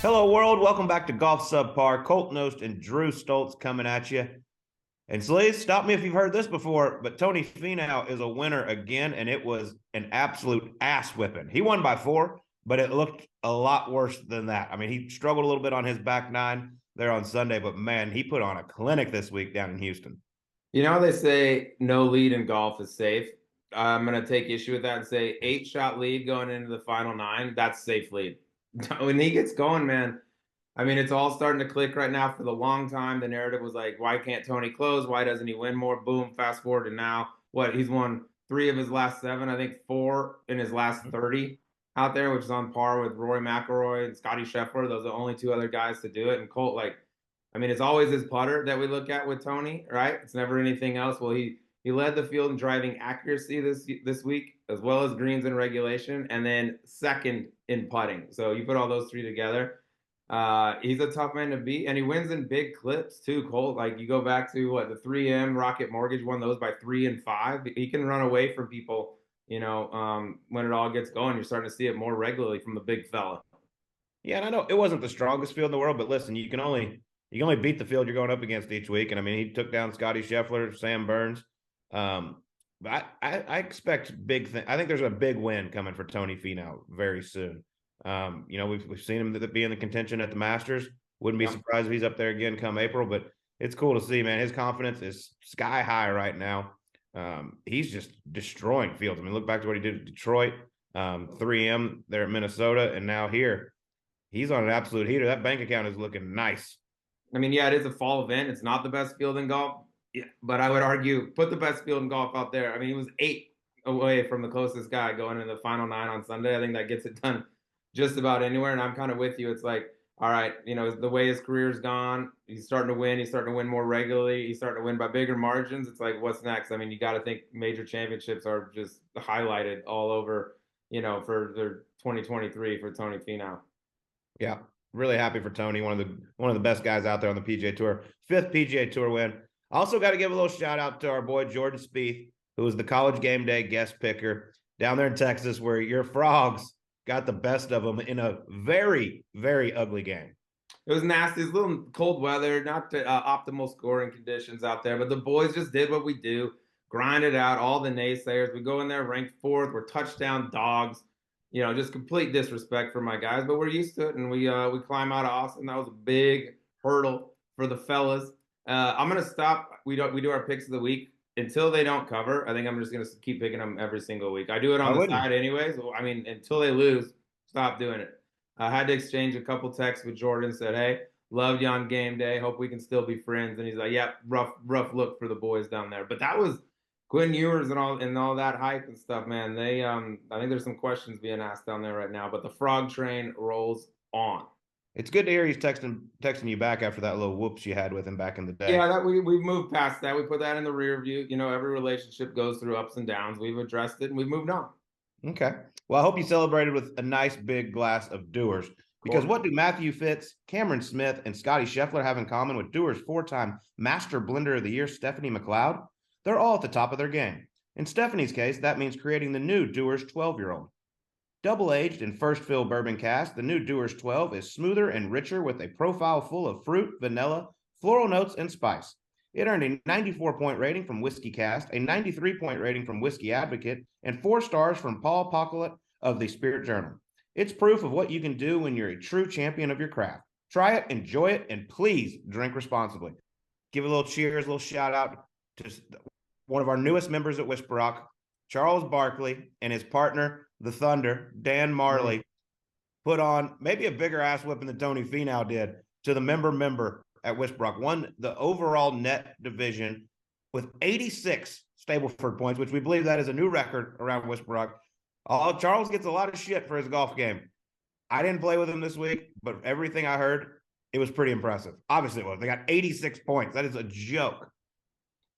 Hello, world. Welcome back to Golf Subpar. Colt Knost and Drew Stoltz coming at you. And Sleaze, stop me if you've heard this before, but Tony Finau is a winner again, and it was an absolute ass whipping. He won by 4, but it looked a lot worse than that. I mean, he struggled a little bit on his back 9 there on Sunday, but man, he put on a clinic this week down in Houston. You know, they say no lead in golf is safe. I'm going to take issue with that and say 8-shot lead going into the final 9. That's safe lead. When he gets going, man, I mean, it's all starting to click right now. For the long time, the narrative was like, why can't Tony close? Why doesn't he win more? Boom, fast forward to now. He's won 3 of his last 7, I think 4 in his last 30 out there, which is on par with Rory McIlroy and Scotty Scheffler. Those are the only 2 other guys to do it. And Colt, I mean, it's always his putter that we look at with Tony, right? It's never anything else. Well, he led the field in driving accuracy this week, as well as greens in regulation, and then second in putting. So you put all those 3 together. He's a tough man to beat, and he wins in big clips too, Colt. Like, you go back to the 3M Rocket Mortgage won those by 3 and 5. He can run away from people, when it all gets going. You're starting to see it more regularly from the big fella. Yeah, and I know it wasn't the strongest field in the world, but listen, you can only beat the field you're going up against each week. And I mean, he took down Scotty Scheffler, Sam Burns. But I expect big thing. I think there's a big win coming for Tony Finau very soon. We've seen him be in the contention at the Masters. Wouldn't be surprised if he's up there again come April, but it's cool to see, man. His confidence is sky high right now. He's just destroying fields. I mean, look back to what he did at Detroit, 3M there at Minnesota, and now here. He's on an absolute heater. That bank account is looking nice. I mean, yeah, it is a fall event. It's not the best field in golf, but I would argue put the best field in golf out there. I mean, he was 8 away from the closest guy going into the final 9 on Sunday. I think that gets it done just about anywhere. And I'm kind of with you. It's like, all right, the way his career's gone, he's starting to win. He's starting to win more regularly. He's starting to win by bigger margins. It's like, what's next? I mean, you got to think major championships are just highlighted all over, for their 2023 for Tony Finau. Yeah, really happy for Tony, one of the best guys out there on the PGA Tour. 5th PGA Tour win. Also got to give a little shout out to our boy Jordan Spieth, who was the College Game Day guest picker down there in Texas, where your Frogs got the best of them in a very, very ugly game. It was nasty. It's a little cold weather, not the optimal scoring conditions out there, but the boys just did what we do, grinded out all the naysayers. We go in there ranked 4th. We're touchdown dogs. Just complete disrespect for my guys, but we're used to it, and we climb out of Austin. That was a big hurdle for the fellas. I'm gonna stop. We do our picks of the week until they don't cover. I think I'm just gonna keep picking them every single week. I do it on the side anyways. I mean, until they lose, stop doing it. I had to exchange a couple texts with Jordan. Said, "Hey, loved you on game day. Hope we can still be friends." And he's like, "Yeah, rough look for the boys down there." But that was Quinn Ewers and all that hype and stuff, man. They I think there's some questions being asked down there right now, but the frog train rolls on. It's good to hear he's texting you back after that little whoops you had with him back in the day. Yeah, that we moved past that. We put that in the rear view. Every relationship goes through ups and downs. We've addressed it and we've moved on. Okay. Well, I hope you celebrated with a nice big glass of Dewar's, because what do Matthew Fitz, Cameron Smith, and Scotty Scheffler have in common with Dewar's 4-time Master Blender of the Year, Stephanie McLeod? They're all at the top of their game. In Stephanie's case, that means creating the new Dewar's 12-year-old. Double-aged in first fill bourbon cask, the new Dewar's 12 is smoother and richer with a profile full of fruit, vanilla, floral notes, and spice. It earned a 94-point rating from Whiskey Cast, a 93-point rating from Whiskey Advocate, and 4 stars from Paul Pocklet of the Spirit Journal. It's proof of what you can do when you're a true champion of your craft. Try it, enjoy it, and please drink responsibly. Give a little cheers, a little shout out to one of our newest members at Whisper Rock, Charles Barkley, and his partner, the Thunder, Dan Marley, put on maybe a bigger ass whipping than Tony Finau did to the member at Whisper Rock. Won the overall net division with 86 Stableford points, which we believe that is a new record around Whisper Rock. Charles gets a lot of shit for his golf game. I didn't play with him this week, but everything I heard, it was pretty impressive. Obviously it was. They got 86 points. That is a joke.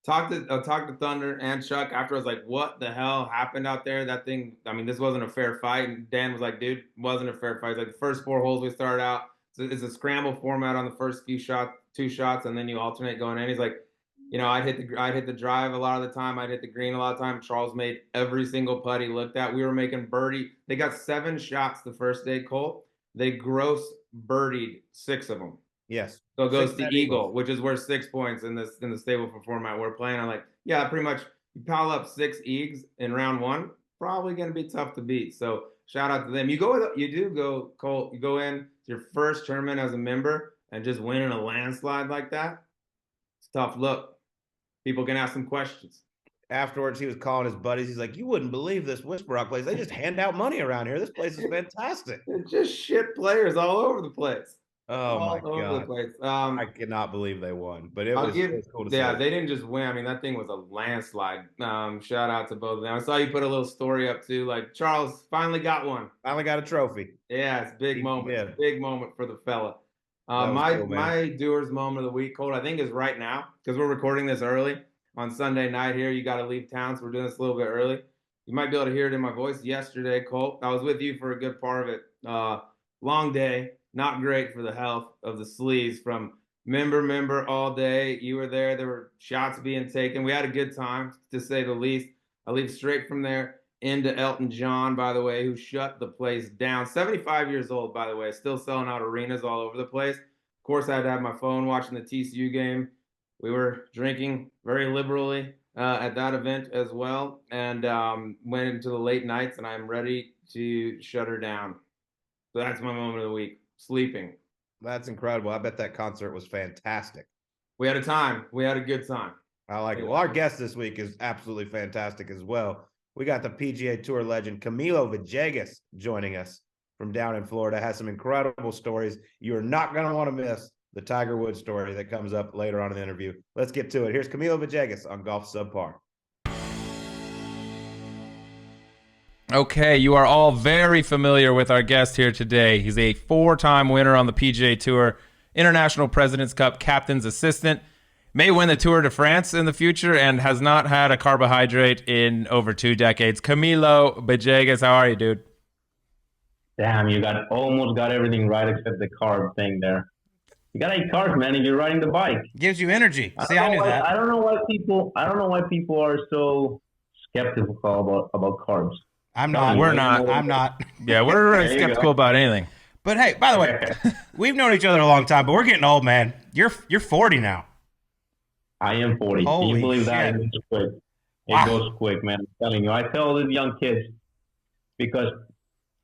Talked to Thunder and Chuck after. I was like, what the hell happened out there? That thing, I mean, this wasn't a fair fight. And Dan was like, dude, it wasn't a fair fight. It's like the first 4 holes we started out, it's a scramble format on the first 2 shots, and then you alternate going in. He's like, I'd hit the drive a lot of the time. I'd hit the green a lot of the time. Charles made every single putt he looked at. We were making birdie. They got 7 shots the first day, Colt. They grossed birdied 6 of them. Yes. So it goes 6 to net Eagle, which is worth 6 points in the stable for format we're playing. I'm like, yeah, pretty much you pile up 6 Eags in round 1, probably going to be tough to beat. So shout out to them. You do go, Colt. You go in your first tournament as a member and just win in a landslide like that. It's a tough look. People can ask some questions. Afterwards, he was calling his buddies. He's like, "You wouldn't believe this Whisper Rock place. They just hand out money around here. This place is fantastic." It's just shit players all over the place. Oh my All over the god! place. I cannot believe they won, but it was cool to see. Yeah, they didn't just win. I mean, that thing was a landslide. Shout out to both of them. I saw you put a little story up too. Like Charles finally got one. Finally got a trophy. Yeah, it's big moment. Yeah. Big moment for the fella. Cool, my doers moment of the week, Colt, I think is right now because we're recording this early on Sunday night here. You got to leave town, so we're doing this a little bit early. You might be able to hear it in my voice. Yesterday, Colt, I was with you for a good part of it. Long day, not great for the health of the sleeves from member all day. You were there. There were shots being taken. We had a good time, to say the least. I leave straight from there into Elton John, by the way, who shut the place down. 75 years old, by the way, still selling out arenas all over the place. Of course, I had to have my phone watching the TCU game. We were drinking very liberally at that event as well, and went into the late nights, and I'm ready to shut her down. So that's my moment of the week, sleeping. That's incredible. I bet that concert was fantastic. We had a time. We had a good time. I like it. Well, our guest this week is absolutely fantastic as well. We got the PGA Tour legend Camilo Villegas joining us from down in Florida. Has some incredible stories. You are not going to want to miss the Tiger Woods story that comes up later on in the interview. Let's get to it. Here's Camilo Villegas on Golf Subpar. Okay, you are all very familiar with our guest here today. He's a 4-time winner on the PGA Tour, International President's Cup captain's assistant, may win the Tour de France in the future, and has not had a carbohydrate in over 2 decades. Camilo Villegas, how are you, dude? Damn, you almost got everything right except the carb thing there. You gotta eat carbs, man, if you're riding the bike. Gives you energy. See, I knew that. I don't know why people are so skeptical about carbs. I'm not. We're not. I'm not. Yeah, we're skeptical about anything. But hey, by the way, we've known each other a long time, but we're getting old, man. You're 40 now. I am 40. Can you believe that? It goes quick. It goes quick, man. I'm telling you. I tell these young kids because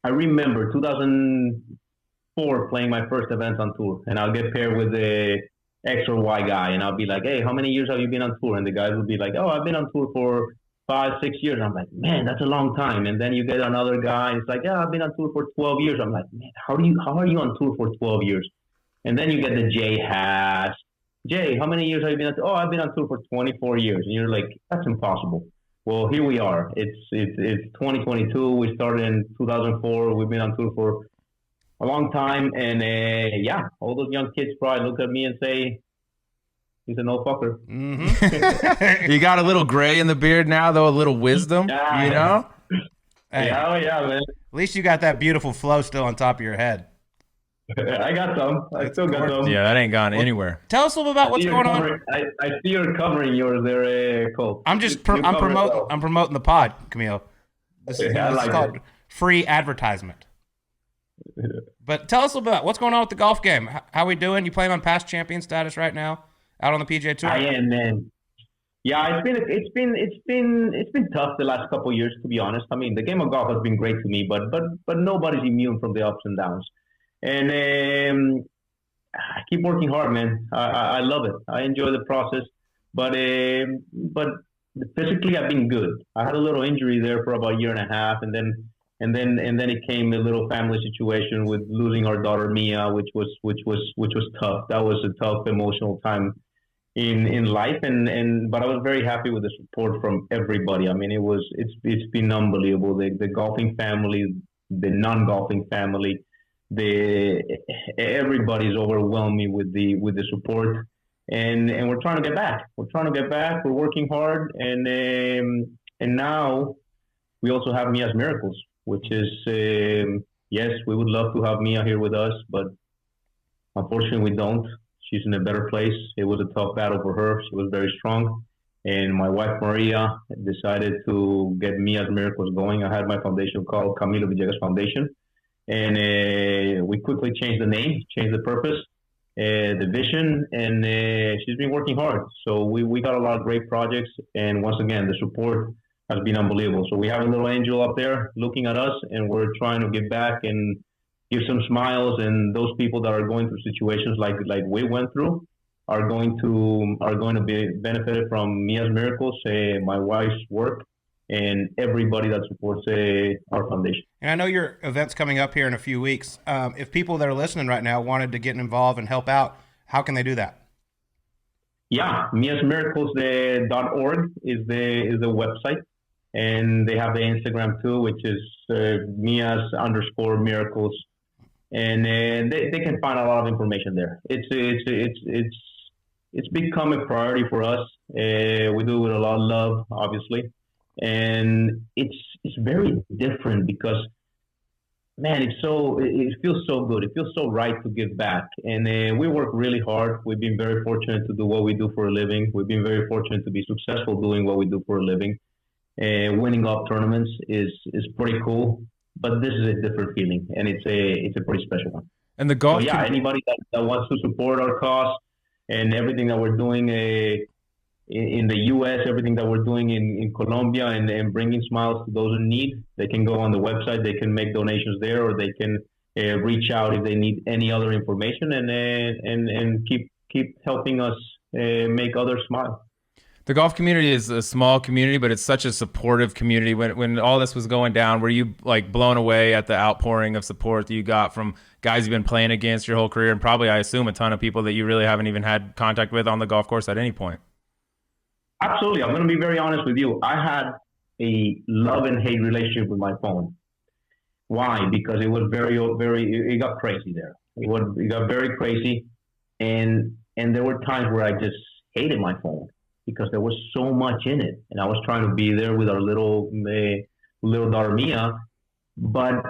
I remember 2004 playing my first event on tour, and I'll get paired with the X or Y guy, and I'll be like, "Hey, how many years have you been on tour?" And the guys will be like, "Oh, I've been on tour for 5-6 years." I'm like, "Man, that's a long time." And then you get another guy, it's like, "Yeah, I've been on tour for 12 years." I'm like, "Man, how are you on tour for 12 years?" And then you get the Jay Haas. "Jay, how many years have you been on tour?" "Oh, I've been on tour for 24 years." And you're like, "That's impossible." Well, here we are. It's 2022. We started in 2004. We've been on tour for a long time. And all those young kids probably look at me and say, "He's an old fucker." Mm-hmm. You got a little gray in the beard now, though, a little wisdom, you know? Hey, yeah, man. At least you got that beautiful flow still on top of your head. I got some. I still got some. Yeah, that ain't gone anywhere. Tell us a little about what's going on. I see you're covering yours there, Colt. I'm promoting the pod, Camilo. This is called free advertisement. But tell us a little about what's going on with the golf game. How we doing? You playing on past champion status right now, out on the PGA Tour? I am, man. Yeah, it's been tough the last couple of years, to be honest. I mean, the game of golf has been great to me, but nobody's immune from the ups and downs. And I keep working hard, man. I love it. I enjoy the process, but physically I've been good. I had a little injury there for about a year and a half, and then it came a little family situation with losing our daughter Mia, which was tough. That was a tough emotional time in life, but I was very happy with the support from everybody. I mean, it's been unbelievable. The golfing family, the non-golfing family. Everybody's overwhelmed me with the support, and we're trying to get back. We're working hard, and now we also have Mia's Miracles, which is yes, we would love to have Mia here with us, but unfortunately we don't. She's in a better place. It was a tough battle for her. She was very strong, and my wife Maria decided to get Mia's Miracles going. I had my foundation called Camilo Villegas Foundation. and we quickly changed the name, changed the purpose, the vision, and she's been working hard. So we got a lot of great projects, and once again, the support has been unbelievable. So we have a little angel up there looking at us, and we're trying to give back and give some smiles. And those people that are going through situations like we went through are going to be benefited from Mia's Miracles, my wife's work, and everybody that supports our foundation. And I know your event's coming up here in a few weeks. If people that are listening right now wanted to get involved and help out, how can they do that? Yeah, miasmiracles.org is the website, and they have the Instagram too, which is Mias_miracles, and they can find a lot of information there. It's become a priority for us. We do it with a lot of love, obviously. And it's very different because, man, it feels so good. It feels so right to give back. And we work really hard. We've been very fortunate to do what we do for a living. We've been very fortunate to be successful doing what we do for a living. Winning golf tournaments is pretty cool, but this is a different feeling, and it's a pretty special one. And the golf, anybody that wants to support our cause and everything that we're doing in the U.S., everything that we're doing in Colombia, and bringing smiles to those in need, they can go on the website, they can make donations there, or they can reach out if they need any other information, and keep helping us make others smile. The golf community is a small community, but it's such a supportive community. When all this was going down, were you like blown away at the outpouring of support that you got from guys you've been playing against your whole career, and probably, I assume, a ton of people that you really haven't even had contact with on the golf course at any point? Absolutely. I'm going to be very honest with you. I had a love and hate relationship with my phone. Why? Because it was it got crazy there. It got very crazy. And there were times where I just hated my phone because there was so much in it. And I was trying to be there with our little daughter, Mia. But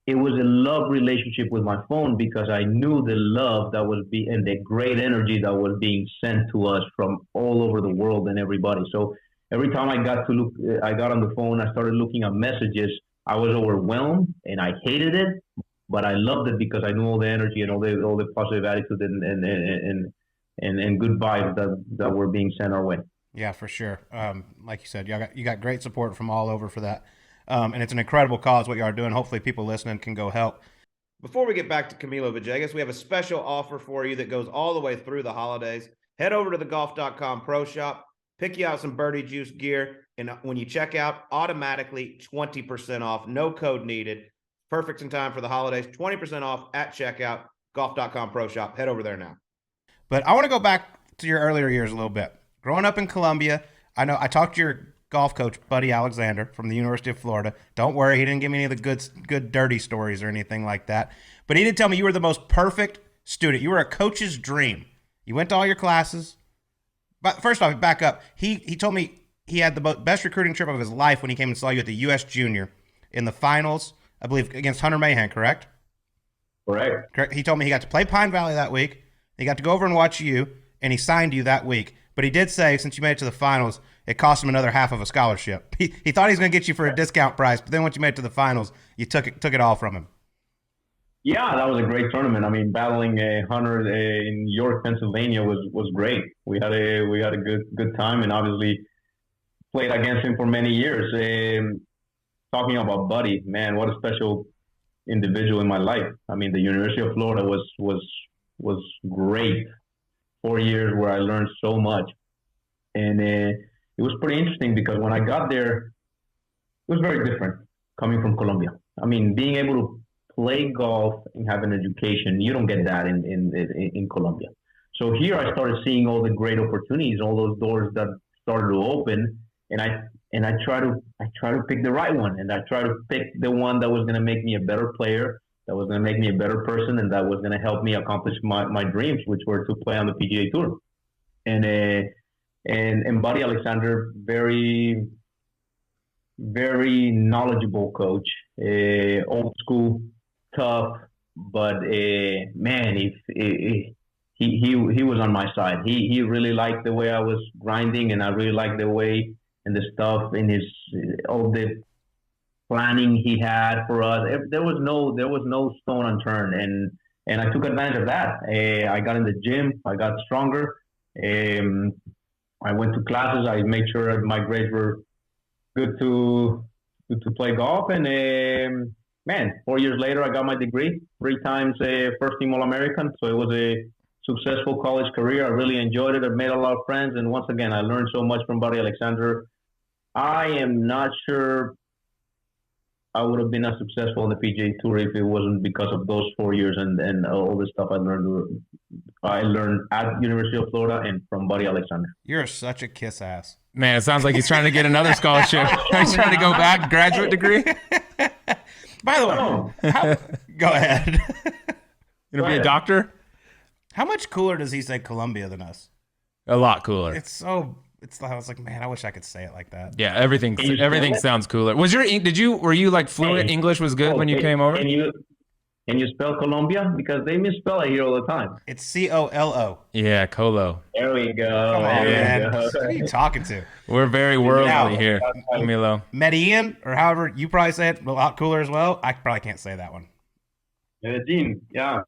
it was a love relationship with my phone because I knew the love that was and the great energy that was being sent to us from all over the world and everybody. So every time I got on the phone, I started looking at messages. I was overwhelmed and I hated it, but I loved it because I knew all the energy and all the positive attitude and good vibes that were being sent our way. Yeah, for sure. Like you said, you got great support from all over for that. And it's an incredible cause what you are doing. Hopefully people listening can go help. Before we get back to Camilo Villegas, we have a special offer for you that goes all the way through the holidays. Head over to the Golf.com Pro Shop, pick you out some Birdie Juice gear, and when you check out, automatically 20% off, no code needed. Perfect in time for the holidays. 20% off at checkout, Golf.com Pro Shop. Head over there now. But I want to go back to your earlier years a little bit. Growing up in Colombia, I know I talked to your golf coach, Buddy Alexander, from the University of Florida. Don't worry, he didn't give me any of the good dirty stories or anything like that. But he did tell me you were the most perfect student. You were a coach's dream. You went to all your classes. But first off, back up. He told me he had the best recruiting trip of his life when he came and saw you at the U.S. Junior in the finals, I believe, against Hunter Mahan, correct? Correct. He told me he got to play Pine Valley that week. He got to go over and watch you, and he signed you that week. But he did say, since you made it to the finals, it cost him another half of a scholarship. He thought he was going to get you for a discount price, but then once you made it to the finals, you took it all from him. Yeah, that was a great tournament. I mean, battling Hunter in York, Pennsylvania was great. We had a good time, and obviously played against him for many years. Talking about Buddy, man, what a special individual in my life. I mean, the University of Florida was great. 4 years where I learned so much, and it was pretty interesting because when I got there, it was very different coming from Colombia. I mean, being able to play golf and have an education, you don't get that in Colombia. So here I started seeing all the great opportunities, all those doors that started to open, and I try to pick the right one, and I try to pick the one that was going to make me a better player, that was going to make me a better person, and that was going to help me accomplish my dreams, which were to play on the PGA Tour. And Buddy Alexander, very, very knowledgeable coach, old school, tough, but man, he was on my side. He really liked the way I was grinding, and I really liked the way and the stuff in his all the planning he had for us. There was no stone unturned, and I took advantage of that. I got in the gym. I got stronger. I went to classes. I made sure my grades were good to play golf. And man, 4 years later, I got my degree. 3 times first team All-American. So it was a successful college career. I really enjoyed it. I made a lot of friends. And once again, I learned so much from Buddy Alexander. I am not sure I would have been as successful on the PGA Tour if it wasn't because of those 4 years and all the stuff I learned at University of Florida and from Buddy Alexander. You're such a kiss ass. Man, it sounds like he's trying to get another scholarship. He's trying to go back, graduate degree. By the way, go ahead. You gonna be a doctor? How much cooler does he say Columbia than us? A lot cooler. I was like, man, I wish I could say it like that. Yeah, everything sounds cooler. Were you like fluent? English was good when you came over? Can you spell Colombia? Because they misspell it here all the time. It's COLO. Yeah, Colo. There we go. Come on, man. Who are you talking to? We're very worldly here, Camilo. Medellin, or however you probably say it, a lot cooler as well. I probably can't say that one. Medellin, yeah.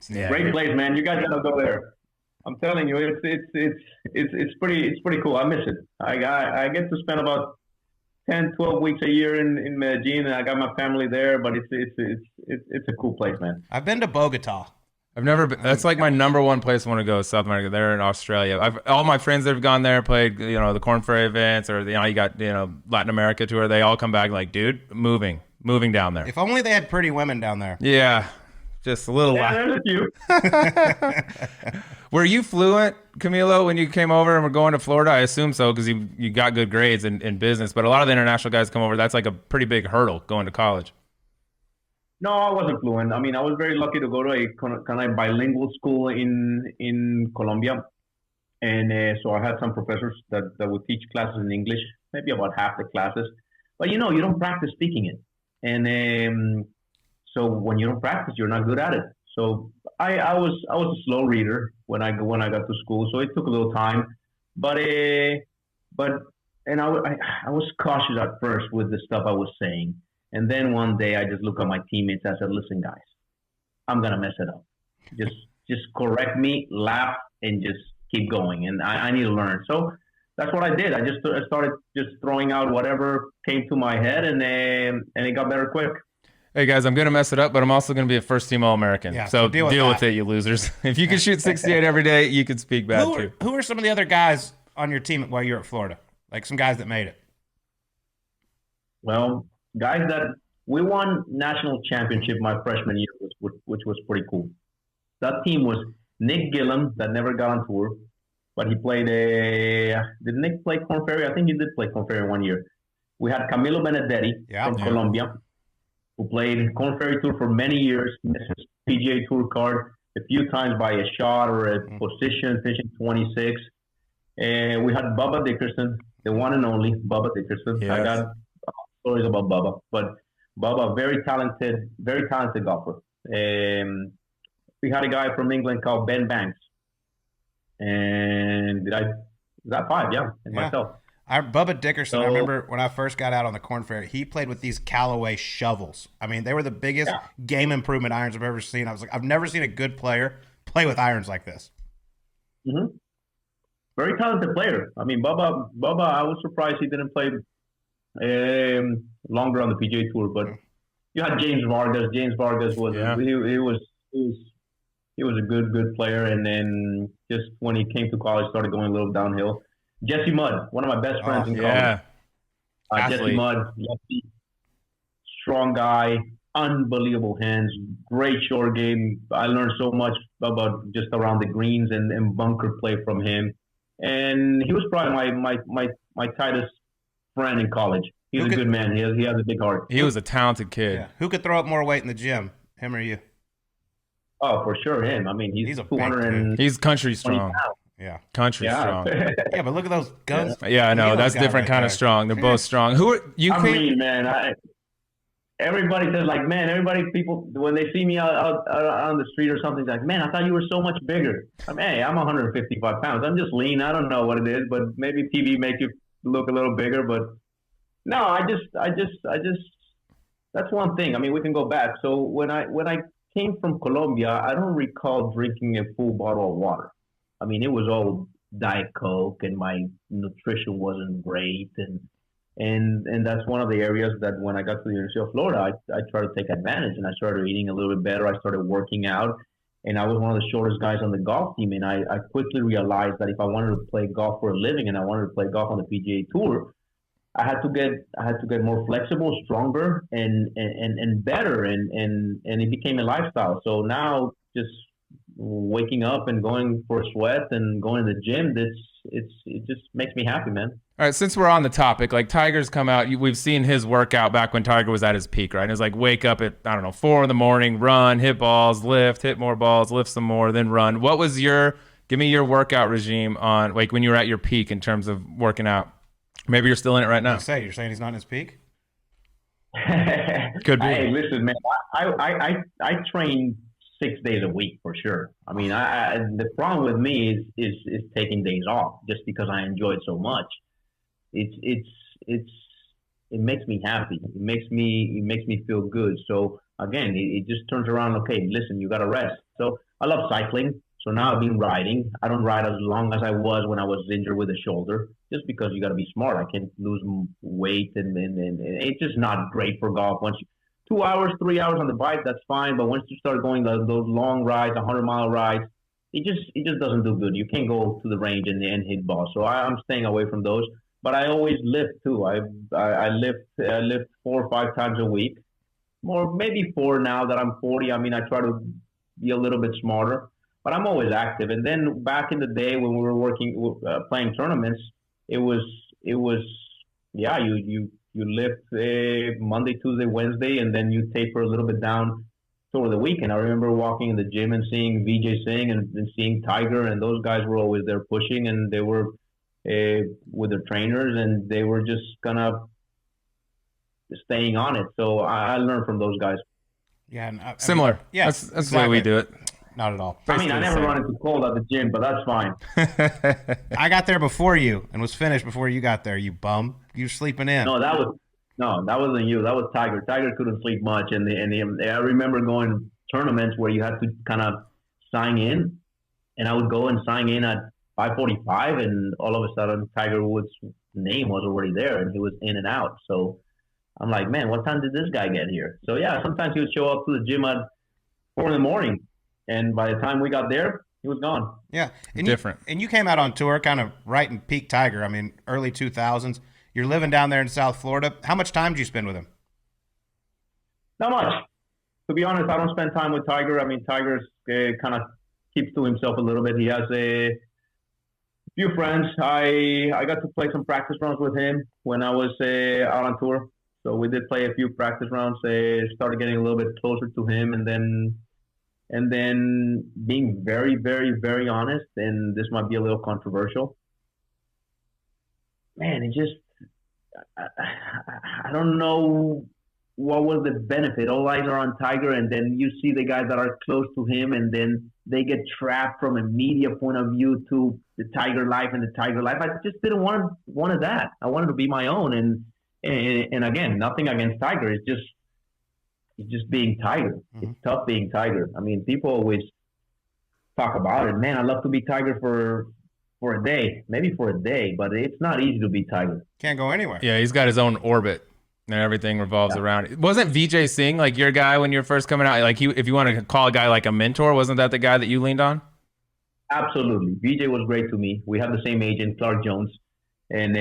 Great place, man. You guys gotta go there. I'm telling you, it's pretty cool. I miss it. I get to spend about 10, 12 weeks a year in Medellin, and I got my family there. But it's a cool place, man. I've been to Bogota. I've never been. That's like my number one place I want to go. South America. They're in Australia. All my friends that have gone there played, the Corn Ferry events, or you got Latin America tour. They all come back like, dude, moving down there. If only they had pretty women down there. Yeah, just a little. There's a few. Were you fluent, Camilo, when you came over and were going to Florida? I assume so because you got good grades in business. But a lot of the international guys come over. That's like a pretty big hurdle going to college. No, I wasn't fluent. I mean, I was very lucky to go to a kind of bilingual school in Colombia. And so I had some professors that would teach classes in English, maybe about half the classes. But, you don't practice speaking it. And so when you don't practice, you're not good at it. So I was a slow reader when I got to school, so it took a little time, but I was cautious at first with the stuff I was saying, and then one day I just looked at my teammates. I said, "Listen, guys, I'm gonna mess it up. Just correct me, laugh, and just keep going. And I need to learn." So that's what I did. I started just throwing out whatever came to my head, and it got better quick. Hey guys, I'm gonna mess it up, but I'm also gonna be a first team All-American. Yeah, so deal with it, you losers. If you can shoot 68 every day, you can speak bad too. Who are some of the other guys on your team while you're at Florida? Like some guys that made it. Well, guys that we won national championship my freshman year, which was pretty cool. That team was Nick Gillum, that never got on tour, but he played did Nick play Corn Ferry? I think he did play Corn Ferry 1 year. We had Camilo Benedetti from Colombia, who played Corn Ferry Tour for many years, missed his PGA Tour card a few times by a shot or a position, finishing 26. And we had Bubba Dickerson, the one and only Bubba Dickerson. Yes. I got stories about Bubba, but Bubba, very talented golfer. We had a guy from England called Ben Banks. And is that 5? Yeah, and myself. Bubba Dickerson, I remember when I first got out on the Corn Ferry, he played with these Callaway shovels. I mean, they were the biggest game improvement irons I've ever seen. I was like, I've never seen a good player play with irons like this. Mm-hmm. Very talented player. I mean, Bubba, I was surprised he didn't play longer on the PGA Tour. But you had James Vargas. James Vargas was he was a good player, and then just when he came to college, started going a little downhill. Jesse Mudd, one of my best friends in college. Jesse Mudd, strong guy, unbelievable hands, great short game. I learned so much about just around the greens and bunker play from him. And he was probably my tightest friend in college. He's a good man. He has a big heart. He was a talented kid. Yeah. Who could throw up more weight in the gym, him or you? Oh, for sure, him. I mean, he's 200 and he's country strong. Yeah, country strong. Yeah, but look at those guns. Yeah, I know that's different kind of strong. They're both strong. Who are you? I mean, man, everybody says like, man, people when they see me out on the street or something, like, man, I thought you were so much bigger. I mean, hey, I'm 155 pounds. I'm just lean. I don't know what it is, but maybe TV make you look a little bigger. But no, I just That's one thing. I mean, we can go back. So when I came from Colombia, I don't recall drinking a full bottle of water. I mean, it was all Diet Coke, and my nutrition wasn't great, and that's one of the areas that when I got to the University of Florida, I tried to take advantage, and I started eating a little bit better. I started working out, and I was one of the shortest guys on the golf team, and I quickly realized that if I wanted to play golf for a living and I wanted to play golf on the PGA Tour, I had to get more flexible, stronger, and better, and it became a lifestyle. So now, just waking up and going for a sweat and going to the gym, it just makes me happy, man. All right, since we're on the topic, like Tiger's come out, we've seen his workout back when Tiger was at his peak, right? And it's like wake up at, I don't know, 4 a.m, run, hit balls, lift, hit more balls, lift some more, then run. What was give me your workout regime on, like, when you were at your peak in terms of working out? Maybe you're still in it right now. You're saying he's not in his peak? Could be. Hey, listen, man, I train 6 days a week for sure. I mean, the problem with me is taking days off just because I enjoy it so much. It makes me happy. It makes me feel good. So again, it just turns around. Okay, listen, you got to rest. So I love cycling. So now I've been riding. I don't ride as long as I was when I was injured with the shoulder, just because you got to be smart. I can't lose weight, and it's just not great for golf. Once 2 hours, 3 hours on the bike, that's fine. But once you start going those long rides, 100-mile rides, it just doesn't do good. You can't go to the range and hit balls. So I'm staying away from those. But I always lift too. I lift 4 or 5 times a week, more maybe 4 now that I'm 40. I mean, I try to be a little bit smarter, but I'm always active. And then back in the day when we were playing tournaments, it was yeah, you lift Monday, Tuesday, Wednesday, and then you taper a little bit down toward the weekend. I remember walking in the gym and seeing Vijay Singh and seeing Tiger, and those guys were always there pushing, and they were with their trainers, and they were just kind of staying on it. So I learned from those guys. Yeah, and similar. Yeah, that's exactly the way we do it. Not at all. I mean, I never run into Colt at the gym, but that's fine. I got there before you and was finished before you got there. You bum. You were sleeping in. No, that wasn't you. That was Tiger. Tiger couldn't sleep much, and I remember going to tournaments where you had to kind of sign in, and I would go and sign in at 5:45, and all of a sudden Tiger Woods' name was already there, and he was in and out. So I'm like, man, what time did this guy get here? So yeah, sometimes he would show up to the gym at 4 a.m, and by the time we got there, he was gone. Yeah, and different. You came out on tour kind of right in peak Tiger. I mean, early 2000s. You're living down there in South Florida. How much time do you spend with him? Not much. To be honest, I don't spend time with Tiger. I mean, Tiger's kind of keeps to himself a little bit. He has a few friends. I got to play some practice rounds with him when I was out on tour. So we did play a few practice rounds. Started getting a little bit closer to him, and then being very, very, very honest, and this might be a little controversial. Man, it just I don't know what was the benefit. All eyes are on Tiger, and then you see the guys that are close to him, and then they get trapped from a media point of view to the Tiger life and the Tiger life. I just didn't wanted that. I wanted to be my own, and again, nothing against Tiger. It's just being Tiger. Mm-hmm. It's tough being Tiger. I mean, people always talk about it. Man, I'd love to be Tiger for a day, maybe for a day, but it's not easy to be Tiger. Can't go anywhere. Yeah, he's got his own orbit, and everything revolves around it. Wasn't Vijay Singh like your guy when you were first coming out? Like, if you want to call a guy like a mentor, wasn't that the guy that you leaned on? Absolutely. Vijay was great to me. We have the same agent, Clark Jones, and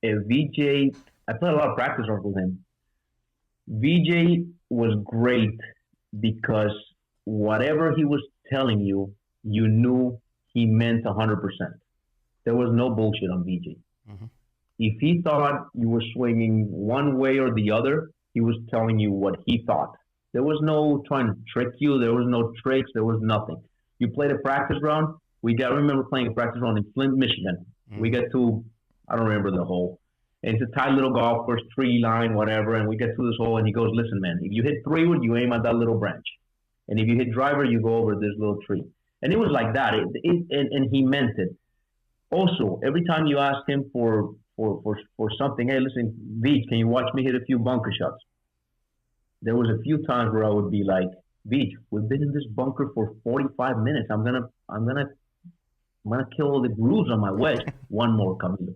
Vijay, I played a lot of practice rounds with him. Vijay was great because whatever he was telling you, you knew he meant 100%. There was no bullshit on Vijay. Mm-hmm. If he thought you were swinging one way or the other, he was telling you what he thought. There was no trying to trick you. There was no tricks. There was nothing. You played a practice round. I remember playing a practice round in Flint, Michigan. Mm-hmm. We get to, I don't remember the hole. And it's a tight little golf course, tree line, whatever. And we get to this hole, and he goes, listen, man, if you hit 3-wood, you aim at that little branch. And if you hit driver, you go over this little tree. And it was like that. And he meant it. Also, every time you asked him for for something. Hey, listen, Beach, can you watch me hit a few bunker shots? There was a few times where I would be like, Beach, we've been in this bunker for 45 minutes. I'm gonna kill all the grooves on my wedge. One more, Camilo.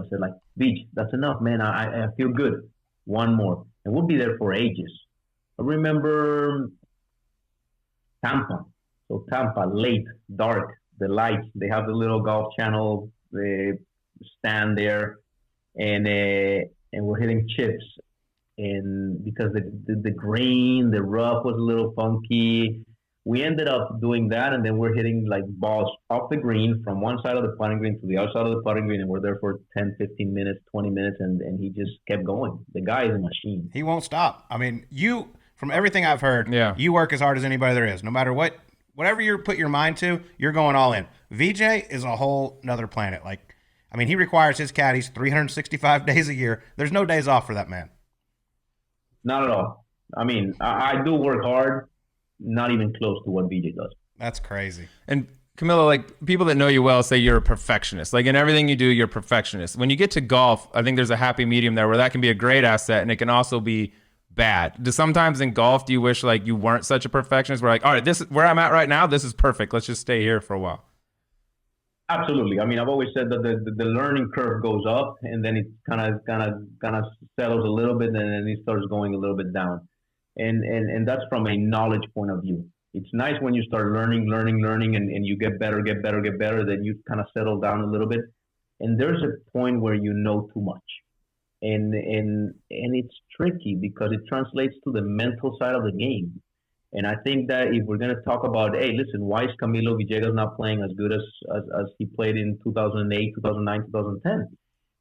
I said, like, Beach, that's enough, man. I feel good. One more. And we'll be there for ages. I remember Tampa. So Tampa, late, dark, the lights. They have the little Golf Channel stand there, and we're hitting chips. And because the green, the rough was a little funky, we ended up doing that, and then we're hitting like balls off the green from one side of the putting green to the other side of the putting green, and we're there for 10, 15 minutes, 20 minutes, and he just kept going. The guy is a machine. He won't stop. I mean, from everything I've heard, you work as hard as anybody there is. No matter whatever you put your mind to, you're going all in. VJ is a whole nother planet. Like, I mean, he requires his caddies 365 days a year. There's no days off for that man. Not at all. I mean, I do work hard, not even close to what VJ does. That's crazy. And Camilo, like, people that know you well say you're a perfectionist. Like, in everything you do, you're a perfectionist. When you get to golf, I think there's a happy medium there where that can be a great asset and it can also be bad. Sometimes in golf, do you wish like you weren't such a perfectionist? We're like, all right, this is where I'm at right now. This is perfect. Let's just stay here for a while. Absolutely. I mean, I've always said that the learning curve goes up, and then it kind of settles a little bit, and then it starts going a little bit down. And that's from a knowledge point of view. It's nice when you start learning, and you get better. Then you kind of settle down a little bit, and there's a point where you know too much, and it's tricky because it translates to the mental side of the game. And I think that if we're going to talk about, hey, listen, why is Camilo Villegas not playing as good as he played in 2008, 2009, 2010?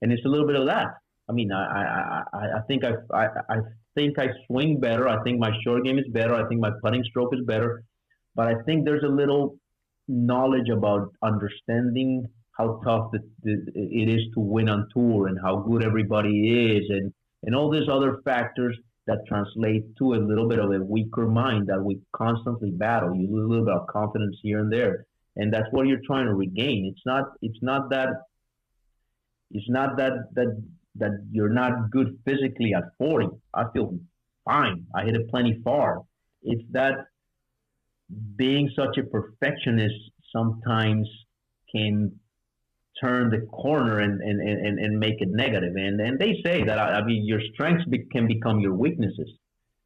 And it's a little bit of that. I mean, I think I swing better. I think my short game is better. I think my putting stroke is better. But I think there's a little knowledge about understanding how tough it is to win on tour and how good everybody is and all these other factors that translate to a little bit of a weaker mind that we constantly battle. You lose a little bit of confidence here and there, and that's what you're trying to regain. It's not that you're not good physically at 40. I feel fine. I hit it plenty far. It's that being such a perfectionist sometimes can turn the corner and make it negative. And they say that, I mean, your strengths can become your weaknesses.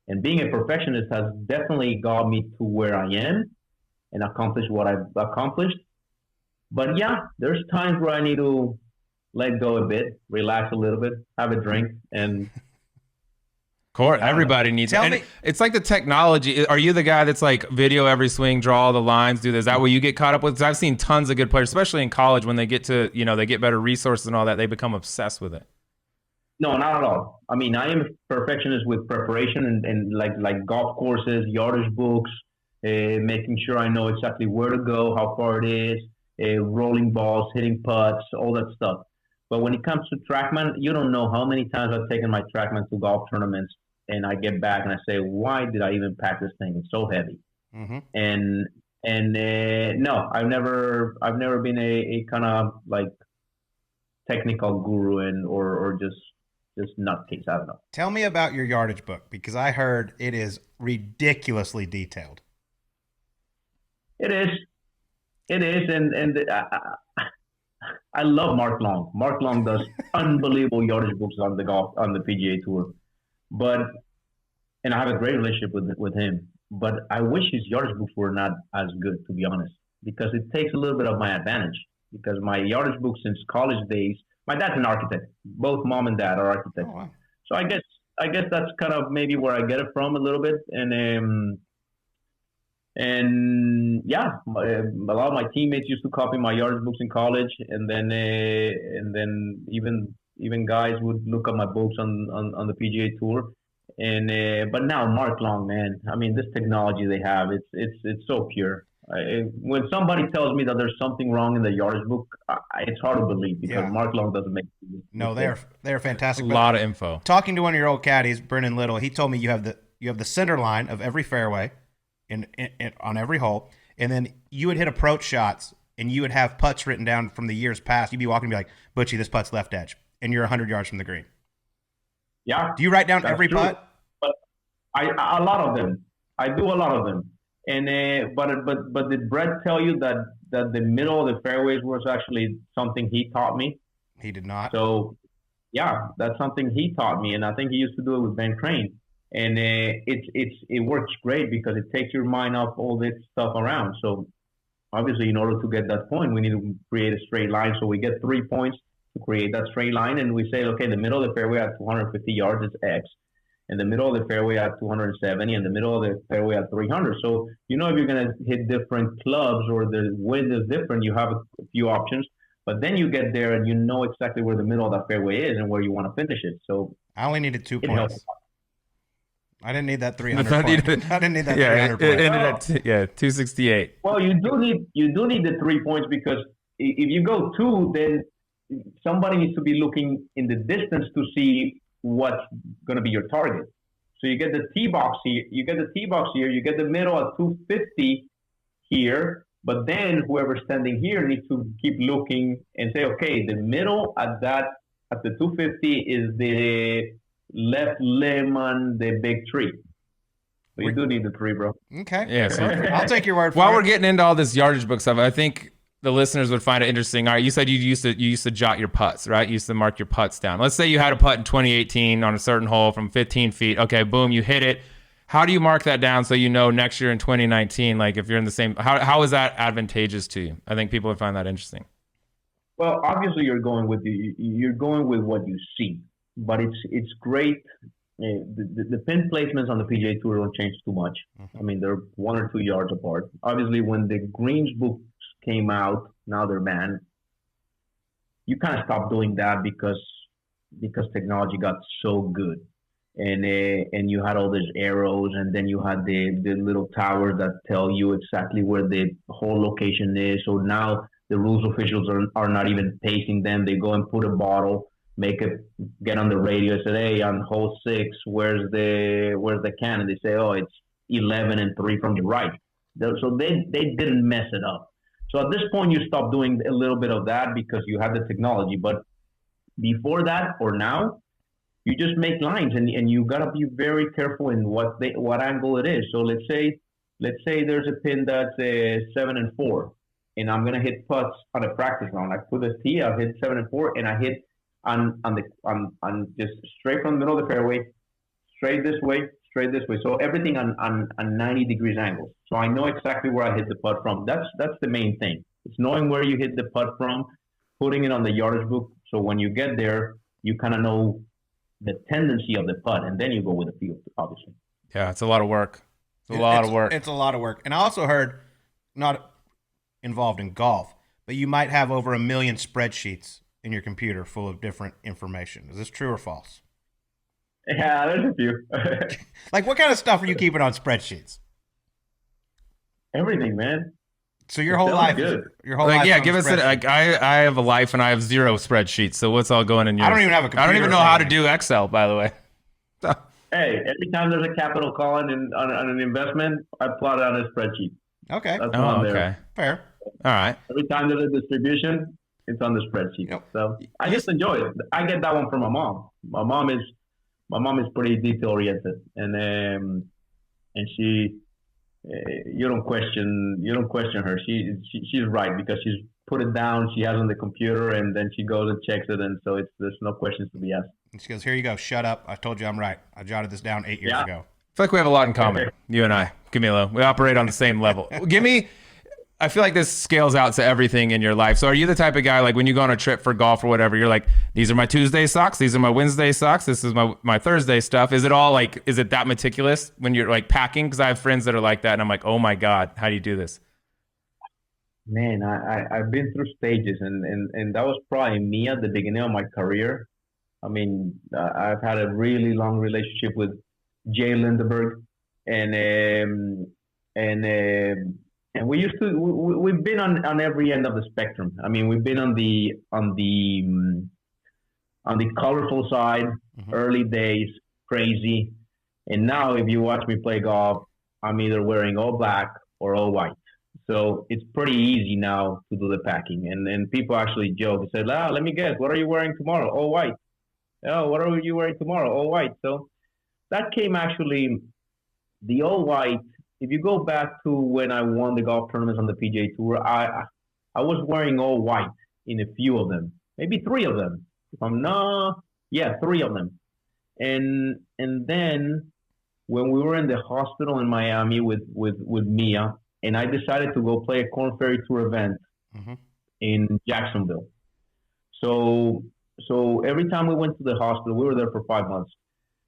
And being a perfectionist has definitely got me to where I am and accomplished what I've accomplished. But yeah, there's times where I need to let go a bit, relax a little bit, have a drink, and Court, everybody needs it. It's like the technology. Are you the guy that's like video every swing, draw all the lines, do this? Is that what you get caught up with? Because I've seen tons of good players, especially in college, when they get to, they get better resources and all that, they become obsessed with it. No, not at all. I mean, I am a perfectionist with preparation and like golf courses, yardage books, making sure I know exactly where to go, how far it is, rolling balls, hitting putts, all that stuff. But when it comes to TrackMan, you don't know how many times I've taken my TrackMan to golf tournaments, and I get back and I say, why did I even pack this thing? It's so heavy. Mm-hmm. And no, I've never been a kind of like technical guru or just nutcase. I don't know. Tell me about your yardage book, because I heard it is ridiculously detailed. It is, and I love Mark Long. Mark Long does unbelievable yardage books on the PGA Tour. And I have a great relationship with him. But I wish his yardage books were not as good, to be honest, because it takes a little bit of my advantage. Because my yardage books since college days, my dad's an architect. Both mom and dad are architects. Oh, wow. So I guess that's kind of maybe where I get it from a little bit. And yeah, a lot of my teammates used to copy my yardage books in college, and then even guys would look at my books on the PGA Tour. And but now Mark Long, man, I mean, this technology they have, it's so pure. When somebody tells me that there's something wrong in the yardage book, it's hard to believe, because Mark Long doesn't make it. No, they're fantastic. A lot of info. Talking to one of your old caddies, Brennan Little, he told me you have the center line of every fairway on every hole, and then you would hit approach shots and you would have putts written down from the years past. You'd be walking and be like, Butchie, this putt's left edge, and you're 100 yards from the green. Yeah. Do you write down every true. putt? But a lot of them. I do a lot of them. And but did Brett tell you that the middle of the fairways was actually something he taught me? He did not. So, yeah, that's something he taught me, and I think he used to do it with Ben Crane. And it works great because it takes your mind off all this stuff around. So, obviously, in order to get that point, we need to create a straight line. So we get 3 points to create that straight line, and we say, okay, the middle of the fairway at 250 yards is X. And the middle of the fairway at 270, and the middle of the fairway at 300. So, if you're going to hit different clubs or the wind is different, you have a few options. But then you get there and you know exactly where the middle of that fairway is and where you want to finish it. So I only needed 2 points. Helps. I didn't need that 300 point. I didn't need that 300 it ended at 268. Well, you do need the 3 points because if you go 2, then somebody needs to be looking in the distance to see what's going to be your target. So you get the tee box here, you get the middle at 250 here, but then whoever's standing here needs to keep looking and say, okay, the middle at the 250 is the left lemon, the big tree. So you do need the 3, bro. Okay. Yeah. So I'll take your word for it. while we're getting into all this yardage book stuff, I think the listeners would find it interesting. All right, you said you used to jot your putts, right? You used to mark your putts down. Let's say you had a putt in 2018 on a certain hole from 15 feet. Okay, boom, you hit it. How do you mark that down so you know next year in 2019, like if you're in the same, how is that advantageous to you? I think people would find that interesting. Well, obviously you're going with what you see, but it's great. The pin placements on the PGA Tour don't change too much. I mean, they're 1 or 2 yards apart. Obviously, when the greens books came out, now they're banned. You kind of stopped doing that because technology got so good, and you had all these arrows, and then you had the little towers that tell you exactly where the whole location is. So now the rules officials are not even pacing them. They go and put a bottle, get on the radio, and say, hey, on hole 6, where's the can? And they say, oh, it's 11 and 3 from the right. So they didn't mess it up. So at this point, you stop doing a little bit of that because you have the technology. But before that or now, you just make lines, and you gotta be very careful in what angle it is. So let's say there's a pin that's 7 and 4, and I'm gonna hit putts on a practice round. I put a tee, I hit 7 and 4, and I hit on just straight from the middle of the fairway, straight this way. So everything on 90 degrees angles. So I know exactly where I hit the putt from. That's the main thing. It's knowing where you hit the putt from, putting it on the yardage book. So when you get there, you kind of know the tendency of the putt, and then you go with the field, obviously. Yeah, it's a lot of work. It's a lot of work. It's a lot of work. And I also heard, not involved in golf, but you might have over 1 million spreadsheets in your computer full of different information. Is this true or false? Yeah, there's a few. Like, what kind of stuff are you keeping on spreadsheets? Everything, man. So your whole life, your whole life. Yeah, give us I have a life and I have 0 spreadsheets. So what's all going in yours? I don't even have a computer. I don't even know how to do Excel, by the way. Hey, every time there's a capital call on an investment, I plot it on a spreadsheet. Okay. That's on there. Fair. All right. Every time there's a distribution, it's on the spreadsheet. Yep. So I just enjoy it. I get that one from my mom. My mom is pretty detail oriented, and she, you don't question her. She's right because she's put it down. She has it on the computer, and then she goes and checks it, and so there's no questions to be asked. And she goes, "Here you go. Shut up. I told you I'm right. I jotted this down 8 years ago." I feel like we have a lot in common, you and I, Camilo. We operate on the same level. I feel like this scales out to everything in your life. So are you the type of guy, like when you go on a trip for golf or whatever, you're like, these are my Tuesday socks, these are my Wednesday socks, this is my Thursday stuff. Is it all like, is it that meticulous when you're like packing? Because I have friends that are like that, and I'm like, oh my God, how do you do this? Man, I've been through stages, and that was probably me at the beginning of my career. I mean, I've had a really long relationship with Jay Lindeberg, and we've been on every end of the spectrum. I mean, we've been on the colorful side, early days, crazy, and now if you watch me play golf, I'm either wearing all black or all white. So it's pretty easy now to do the packing. And people actually joke and say, let me guess, what are you wearing tomorrow? All white. Oh, what are you wearing tomorrow? All white. So that came actually, the all white, if you go back to when I won the golf tournaments on the PGA Tour, I was wearing all white in a few of them, maybe three of them. If I'm not, yeah, three of them. And then when we were in the hospital in Miami with Mia, and I decided to go play a Corn Ferry Tour event in Jacksonville. So every time we went to the hospital, we were there for 5 months.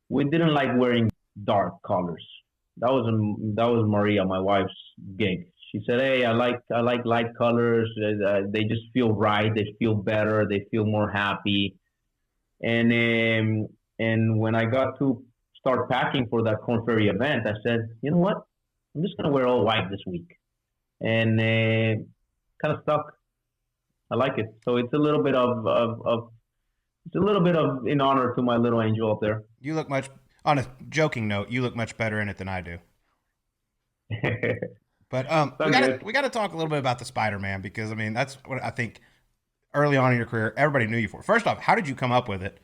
We didn't like wearing dark colors. That was Maria, my wife's gig. She said, "Hey, I like light colors. They just feel right. They feel better. They feel more happy." And when I got to start packing for that Corn Ferry event, I said, "You know what? I'm just gonna wear all white this week," and kind of stuck. I like it. So it's a little bit of in honor to my little angel up there. You look much, on a joking note, you look much better in it than I do. But we got to talk a little bit about the Spider-Man, because I mean that's what I think early on in your career everybody knew you for. First off, how did you come up with it?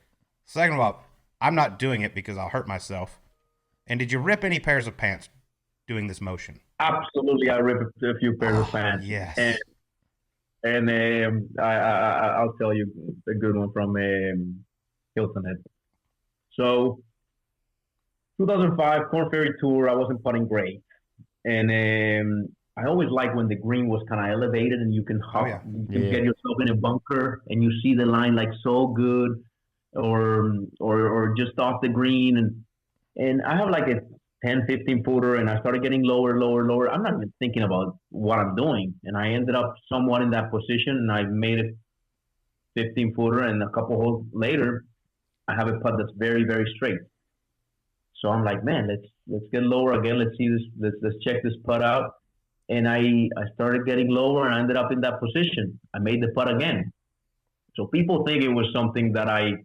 Second of all, I'm not doing it because I'll hurt myself. And did you rip any pairs of pants doing this motion? Absolutely, I ripped a few pairs of pants. Yes. And I'll tell you a good one from Hilton Head. So 2005 Corn Ferry Tour, I wasn't putting great. And I always like when the green was kind of elevated and you can hop, you can get yourself in a bunker and you see the line like so good, or just off the green. And I have like a 10, 15 footer, and I started getting lower. I'm not even thinking about what I'm doing. And I ended up somewhat in that position, and I made a 15 footer, and a couple holes later, I have a putt that's very, very straight. So I'm like, man, let's get lower again. Let's see this. Let's check this putt out. And I started getting lower, and I ended up in that position. I made the putt again. So people think it was something that I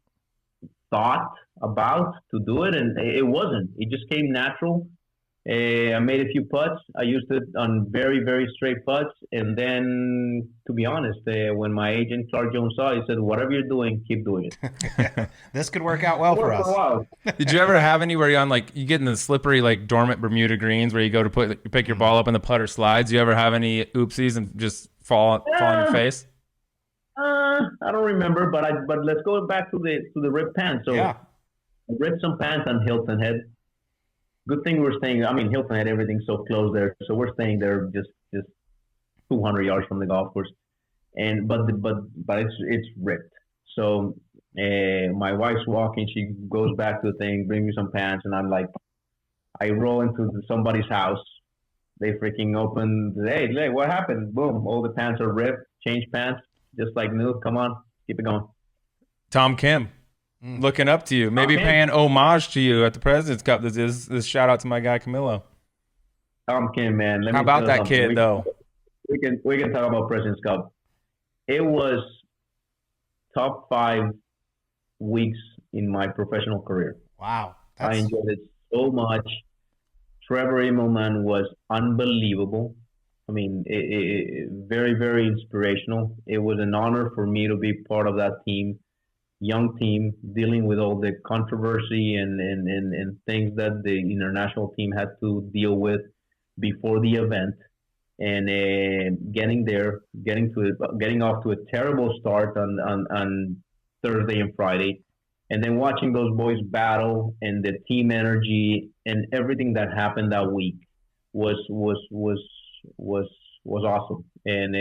thought about to do it, and it wasn't. It just came natural. I made a few putts. I used it on very, very straight putts. And then, to be honest, when my agent Clark Jones saw it, he said, "Whatever you're doing, keep doing it." This could work out well for us. Did you ever have any where you're on, like, you get in the slippery, like, dormant Bermuda greens where you go to pick your ball up and the putter slides? Do you ever have any oopsies and just fall on your face? I don't remember, but let's go back to the ripped pants. So I ripped some pants on Hilton Head. Good thing we're staying. I mean, Hilton Head, everything's so close there, so we're staying there just 200 yards from the golf course. And but it's ripped. So my wife's walking. She goes back to the thing, bring me some pants, and I'm like, I roll into somebody's house. They freaking open. Hey, what happened? Boom! All the pants are ripped. Change pants. Just like new. Come on, keep it going. Tom Kim, looking up to you, maybe paying homage to you at the President's Cup. This shout out to my guy Camilo. Tom Kim, man. How about that kid, though? We can talk about President's Cup. It was top 5 weeks in my professional career. Wow, I enjoyed it so much. Trevor Immelman was unbelievable. I mean, very, very inspirational. It was an honor for me to be part of that team, young team, dealing with all the controversy and things that the international team had to deal with before the event, and getting off to a terrible start on Thursday and Friday, and then watching those boys battle and the team energy and everything that happened that week was awesome. And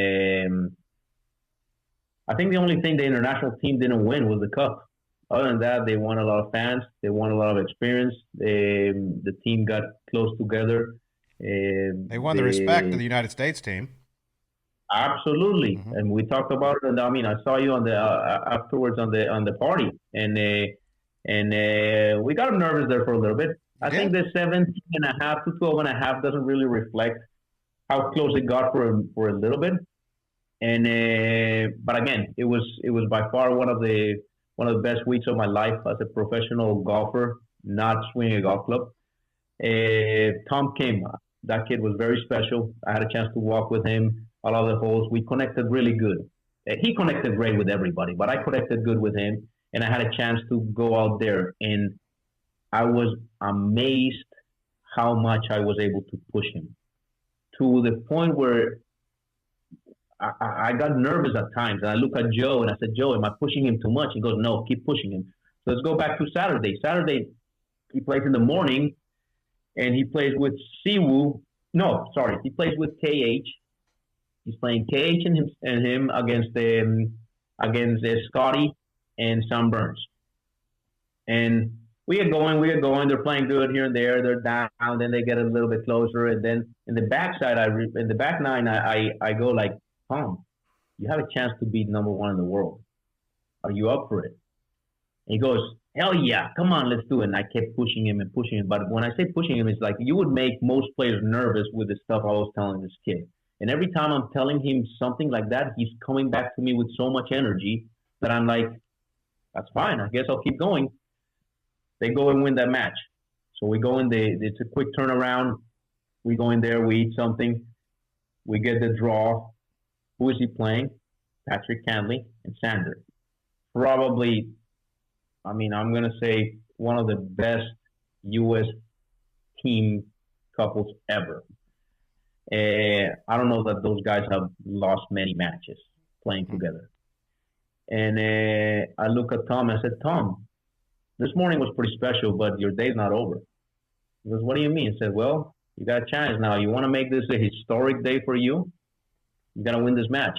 I think the only thing the international team didn't win was the cup. Other than that, they won a lot of fans. They won a lot of experience. The team got close together. They won the respect of the United States team. Absolutely, and we talked about it. And I mean, I saw you on the afterwards on the party, and we got them nervous there for a little bit. I think the 17.5 to 12.5 doesn't really reflect how close it got for a little bit. And but again, it was by far one of the best weeks of my life as a professional golfer, not swinging a golf club. Tom Kim, That kid was very special. I had a chance to walk with him a lot of the holes. We connected really good. He connected great with everybody, but I connected good with him, and I had a chance to go out there, and I was amazed how much I was able to push him to the point where I got nervous at times. And I look at Joe and I said, Joe, am I pushing him too much? He goes, no, keep pushing him. So let's go back to Saturday. Saturday, he plays in the morning, and he plays with Siwoo. No, sorry, he plays with KH. He's playing KH and him against Scotty and Sam Burns. And we get going. They're playing good here and there. They're down. Then they get a little bit closer. And then in the backside, in the back nine, I go like, Tom, you have a chance to be number one in the world. Are you up for it? And he goes, hell yeah, come on, let's do it. And I kept pushing him. But when I say pushing him, it's like you would make most players nervous with the stuff I was telling this kid. And every time I'm telling him something like that, he's coming back to me with so much energy that I'm like, that's fine. I guess I'll keep going. They go and win that match. So we go in it's a quick turnaround. We go in there, we eat something. We get the draw. Who is he playing? Patrick Cantley and Sander. Probably, I'm going to say one of the best U.S. team couples ever. I don't know that those guys have lost many matches playing together. And I look at Tom and I said, Tom, this morning was pretty special, but your day's not over. He goes, what do you mean? I said, well, you got a chance now. You want to make this a historic day for you? You got to win this match.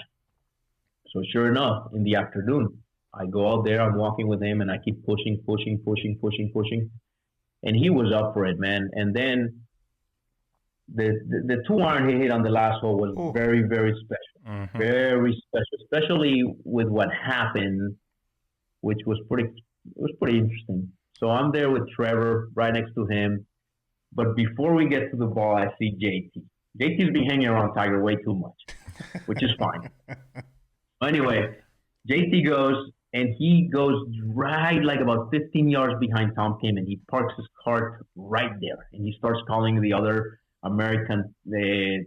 So sure enough, in the afternoon, I go out there, I'm walking with him, and I keep pushing. And he was up for it, man. And then the 2-iron he hit on the last hole was very, very special. Mm-hmm. Very special, especially with what happened, which was pretty interesting. So I'm there with Trevor right next to him. But before we get to the ball, I see JT. JT's been hanging around Tiger way too much, which is fine. Anyway, JT goes, and he goes right like about 15 yards behind Tom Kim, and he parks his cart right there. And he starts calling the other American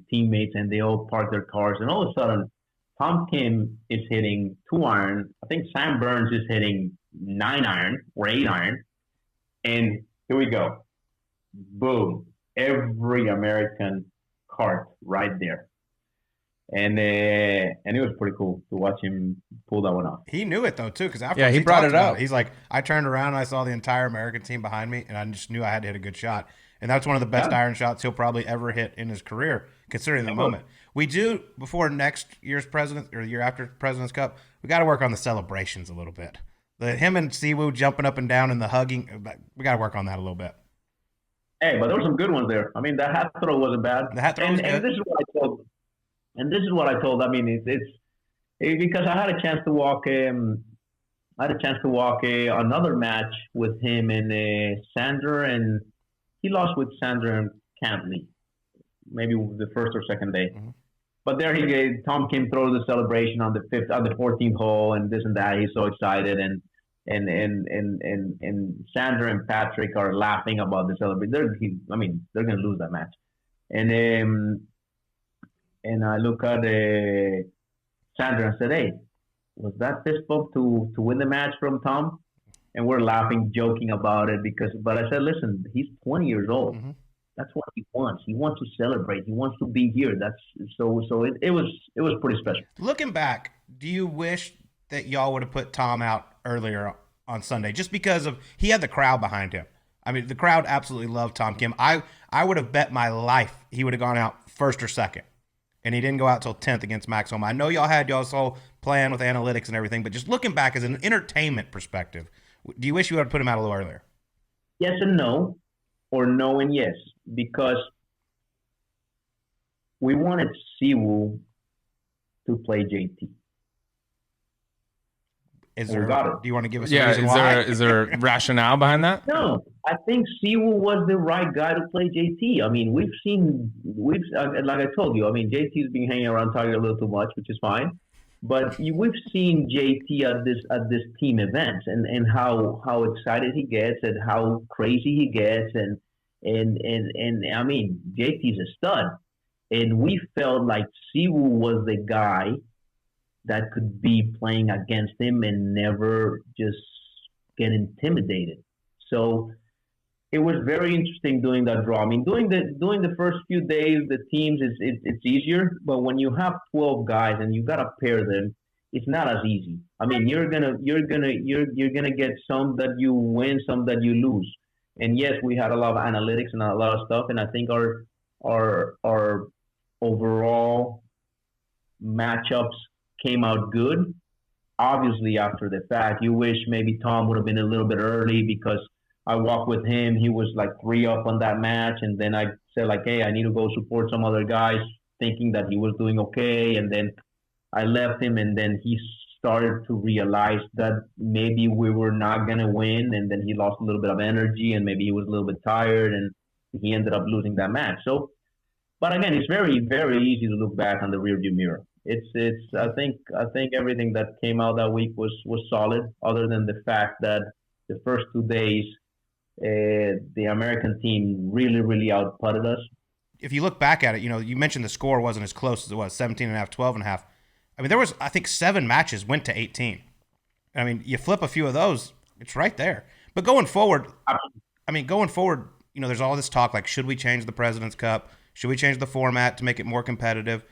teammates, and they all park their cars. And all of a sudden, Tom Kim is hitting 2-iron. I think Sam Burns is hitting 9-iron or 8-iron. And here we go. Boom. Every American cart right there. And it was pretty cool to watch him pull that one off. He knew it, though, too, because after he brought it up. He's like, I turned around and I saw the entire American team behind me, and I just knew I had to hit a good shot. And that's one of the best iron shots he'll probably ever hit in his career, considering the moment. We do, before next year's President's, or the year after President's Cup, we got to work on the celebrations a little bit. Him and Siwoo jumping up and down and the hugging, we got to work on that a little bit. Hey, but there were some good ones there. I mean, the hat throw wasn't bad. The hat throw was good. And this is what I told. I mean, it's because I had a chance to walk. Another match with him and Sander, and he lost with Sander and Cantley, maybe the first or second day. Mm-hmm. But there he gave Tom Kim throws the celebration on the 14th hole, and this and that. He's so excited, and Sander and Patrick are laughing about the celebration. They're gonna lose that match. And I look at Sander and said, "Hey, was that fist bump to win the match from Tom?" And we're laughing, joking about it but I said, "Listen, he's 20 years old. Mm-hmm. That's what he wants. He wants to celebrate. He wants to be here. It was pretty special." Looking back, do you wish that y'all would have put Tom out earlier on Sunday, just because he had the crowd behind him? I mean, the crowd absolutely loved Tom Kim. I would have bet my life he would have gone out first or second, and he didn't go out till 10th against Max Homa. I know y'all had y'all's whole plan with analytics and everything, but just looking back as an entertainment perspective, do you wish you would have put him out a little earlier? Yes and no, or no and yes, because we wanted Siwoo to play JT. Do you want to give us a reason why? Is there a rationale behind that? No, I think Siwoo was the right guy to play JT. I mean, like I told you, I mean, JT's been hanging around Tiger a little too much, which is fine. But we've seen JT at this team events and how excited he gets and how crazy he gets and And I mean, JT's a stud. And we felt like Siwoo was the guy that could be playing against him and never just get intimidated. So it was very interesting doing that draw. I mean, doing the first few days, the teams it's easier, but when you have 12 guys and you gotta pair them, it's not as easy. I mean, you're gonna get some that you win, some that you lose. And yes, we had a lot of analytics and a lot of stuff, and I think our overall matchups came out good. Obviously, after the fact, you wish maybe Tom would have been a little bit early because I walked with him. He was like 3 up on that match, and then I said like, hey, I need to go support some other guys, thinking that he was doing okay. And then I left him, and then he started to realize that maybe we were not gonna win, and then he lost a little bit of energy, and maybe he was a little bit tired, and he ended up losing that match. So, but again, it's very, very easy to look back on the rearview mirror. I think everything that came out that week was solid, other than the fact that the first 2 days, the American team really, really outputted us. If you look back at it, you mentioned the score wasn't as close as it was, 17.5, 12.5. I mean, there was, I think, 7 matches went to 18. I mean, you flip a few of those, it's right there. But going forward, there's all this talk like, should we change the President's Cup? Should we change the format to make it more competitive?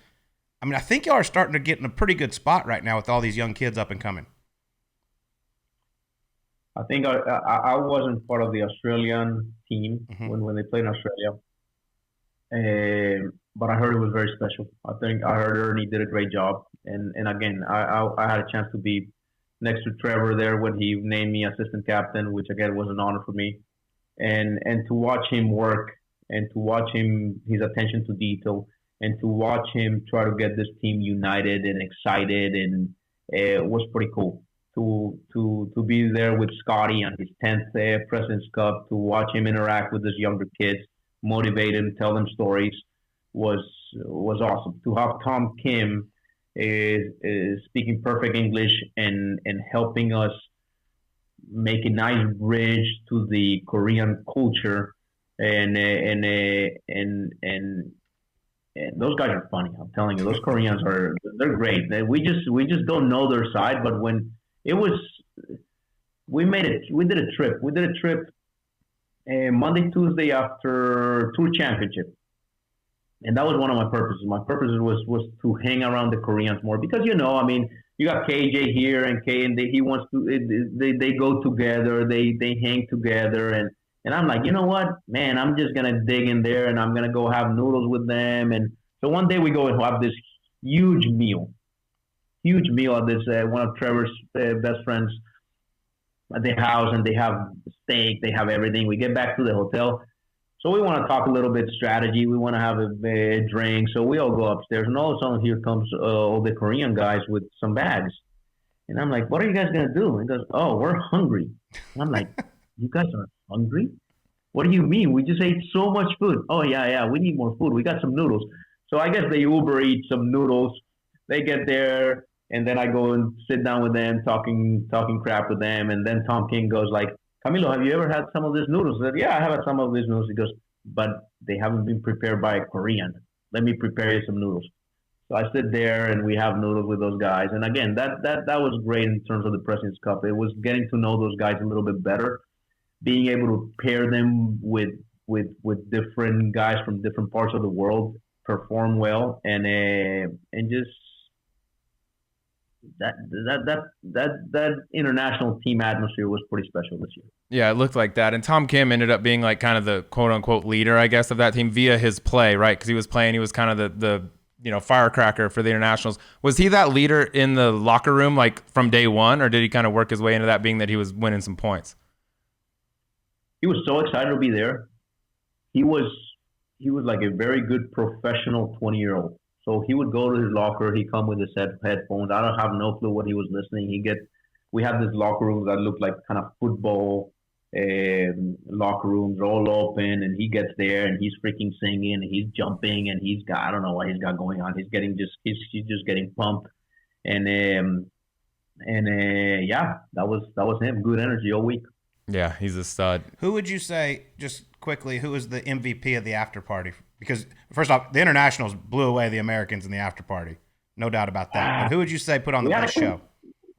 I mean, I think y'all are starting to get in a pretty good spot right now with all these young kids up and coming. I think I wasn't part of the Australian team when they played in Australia. But I heard it was very special. I heard Ernie did a great job. And again, I had a chance to be next to Trevor there when he named me assistant captain, which again was an honor for me. And to watch him work and to watch his attention to detail and to watch him try to get this team united and excited, and it was pretty cool to be there with Scotty on his 10th President's Cup, to watch him interact with his younger kids, motivate him, tell them stories, was awesome. To have Tom Kim is speaking perfect English and helping us make a nice bridge to the Korean culture, and those guys are funny. I'm telling you, those Koreans they're great. We just don't know their side, but when it was, we did a trip. We did a trip Monday, Tuesday after Tour Championship. And that was one of my purposes. My purpose was to hang around the Koreans more because, you got KJ here and he wants to, they go together, they hang together. And I'm like, you know what, man, I'm just going to dig in there and I'm going to go have noodles with them. And so one day we go and have this huge meal at this, one of Trevor's best friends at the house, and they have steak, they have everything. We get back to the hotel. So we want to talk a little bit strategy. We want to have a drink. So we all go upstairs, and all of a sudden here comes all the Korean guys with some bags. And I'm like, what are you guys going to do? And he goes, oh, we're hungry. And I'm like, you guys are hungry? What do you mean? We just ate so much food. Oh, yeah, we need more food. We got some noodles. So I guess they Uber eat some noodles. They get there, and then I go and sit down with them, talking crap with them. And then Tom King goes like, Camilo, have you ever had some of these noodles? I said, yeah, I have had some of these noodles. He goes, but they haven't been prepared by a Korean. Let me prepare you some noodles. So I sit there and we have noodles with those guys. And again, that was great in terms of the President's Cup. It was getting to know those guys a little bit better, being able to pair them with different guys from different parts of the world, perform well, and just that international team atmosphere was pretty special this year. Yeah, it looked like that. And Tom Kim ended up being like kind of the quote unquote leader, I guess, of that team via his play, right? Because he was kind of the firecracker for the internationals. Was he that leader in the locker room like from day one, or did he kind of work his way into that, being that he was winning some points? He was so excited to be there. He was like a very good professional 20-year-old. So he would go to his locker. He'd come with his headphones. I don't have no clue what he was listening. We had this locker room that looked like kind of football locker rooms, all open. And he gets there and he's freaking singing and he's jumping and I don't know what he's got going on. He's just getting pumped. And yeah, that was him. Good energy all week. Yeah, he's a stud. Who would you say, just quickly, who was the MVP of the after party? Because first off, the internationals blew away the Americans in the after party. No doubt about that. But who would you say put on the best show?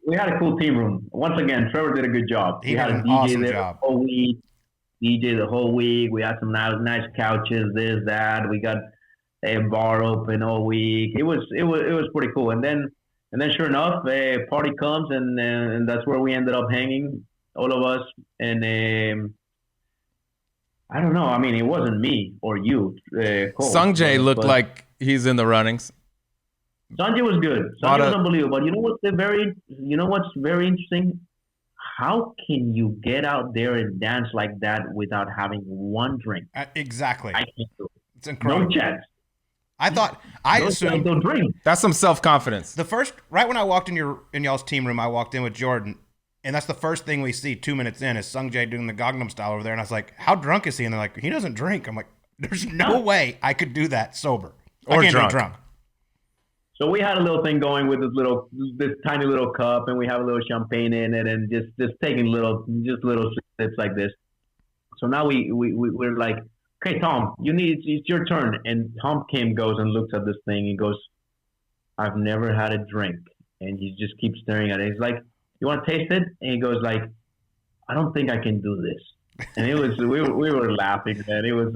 We had a cool team room. Once again, Trevor did a good job. He had an awesome job. The whole week. DJ the whole week. We had some nice couches, this, that. We got a bar open all week. It was pretty cool. And then sure enough, a party comes and that's where we ended up hanging, all of us. And I don't know. I mean, it wasn't me or you. Colt, Sungjae looked like he's in the runnings. Sungjae was good. Sungjae was unbelievable. But you know what's very interesting? How can you get out there and dance like that without having one drink? Exactly. I can't do it. It's incredible. No chance. I assumed don't drink. That's some self-confidence. Right when I walked in y'all's team room, I walked in with Jordan, and that's the first thing we see 2 minutes in is Sungjae doing the Gangnam Style over there, and I was like, "How drunk is he?" And they're like, "He doesn't drink." I'm like, "There's no way I could do that sober or I can't drunk." Do drunk. So we had a little thing going with this tiny little cup, and we have a little champagne in it, and just taking little sips like this. So now we're like, okay, Tom, it's your turn. And Tom goes and looks at this thing and goes, I've never had a drink. And he just keeps staring at it. He's like, you want to taste it? And he goes like, I don't think I can do this. And it was we were laughing, man. It was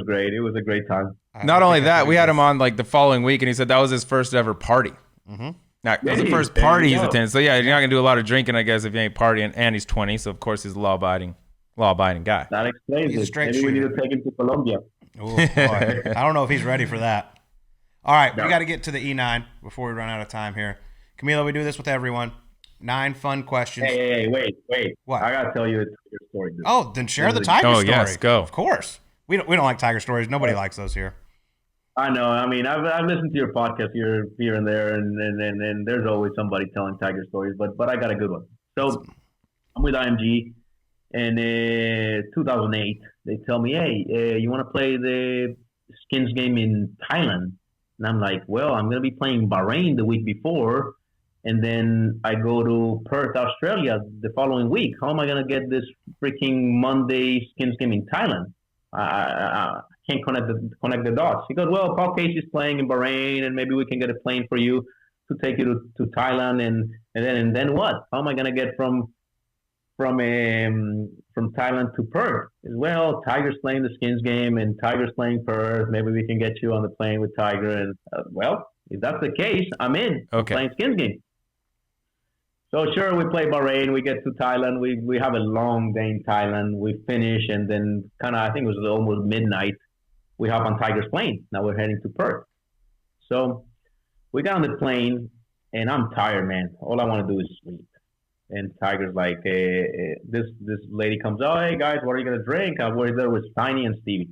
great. It was a great time. Not only that, we had him on like the following week, and he said that was his first ever party. Mm-hmm. Now, it was the first party he's attended. So yeah, you're not gonna do a lot of drinking, I guess, if you ain't partying. And he's 20, so of course he's a law-abiding guy. That explains it. Maybe we need to take him to Colombia. Oh boy, I don't know if he's ready for that. All right, we got to get to the E9 before we run out of time here. Camilo, we do this with everyone. 9 fun questions. Hey, wait. What? I gotta tell you a Tiger story, dude. Oh, then share the Tiger story. Yes, go. Of course. We don't like Tiger stories. Nobody likes those here. I know. I mean, I've listened to your podcast here and there, and there's always somebody telling Tiger stories. But I got a good one. So I'm with IMG, and 2008, they tell me, hey, you want to play the skins game in Thailand? And I'm like, well, I'm gonna be playing Bahrain the week before. And then I go to Perth, Australia the following week. How am I going to get this freaking Monday skins game in Thailand? I can't connect the dots. He goes, well, Paul Casey's playing in Bahrain, and maybe we can get a plane for you to take you to Thailand. And then what? How am I going to get from Thailand to Perth? Well, Tiger's playing the skins game, and Tiger's playing Perth. Maybe we can get you on the plane with Tiger. And, well, if that's the case, I'm in. Okay. I'm playing skins game. So sure, we play Bahrain. We get to Thailand. We have a long day in Thailand. We finish, and then I think it was almost midnight. We hop on Tiger's plane. Now we're heading to Perth. So we got on the plane, and I'm tired, man. All I want to do is sleep. And Tiger's like, this lady comes, oh, hey guys, what are you gonna drink? I was there with Steiny and Stevie.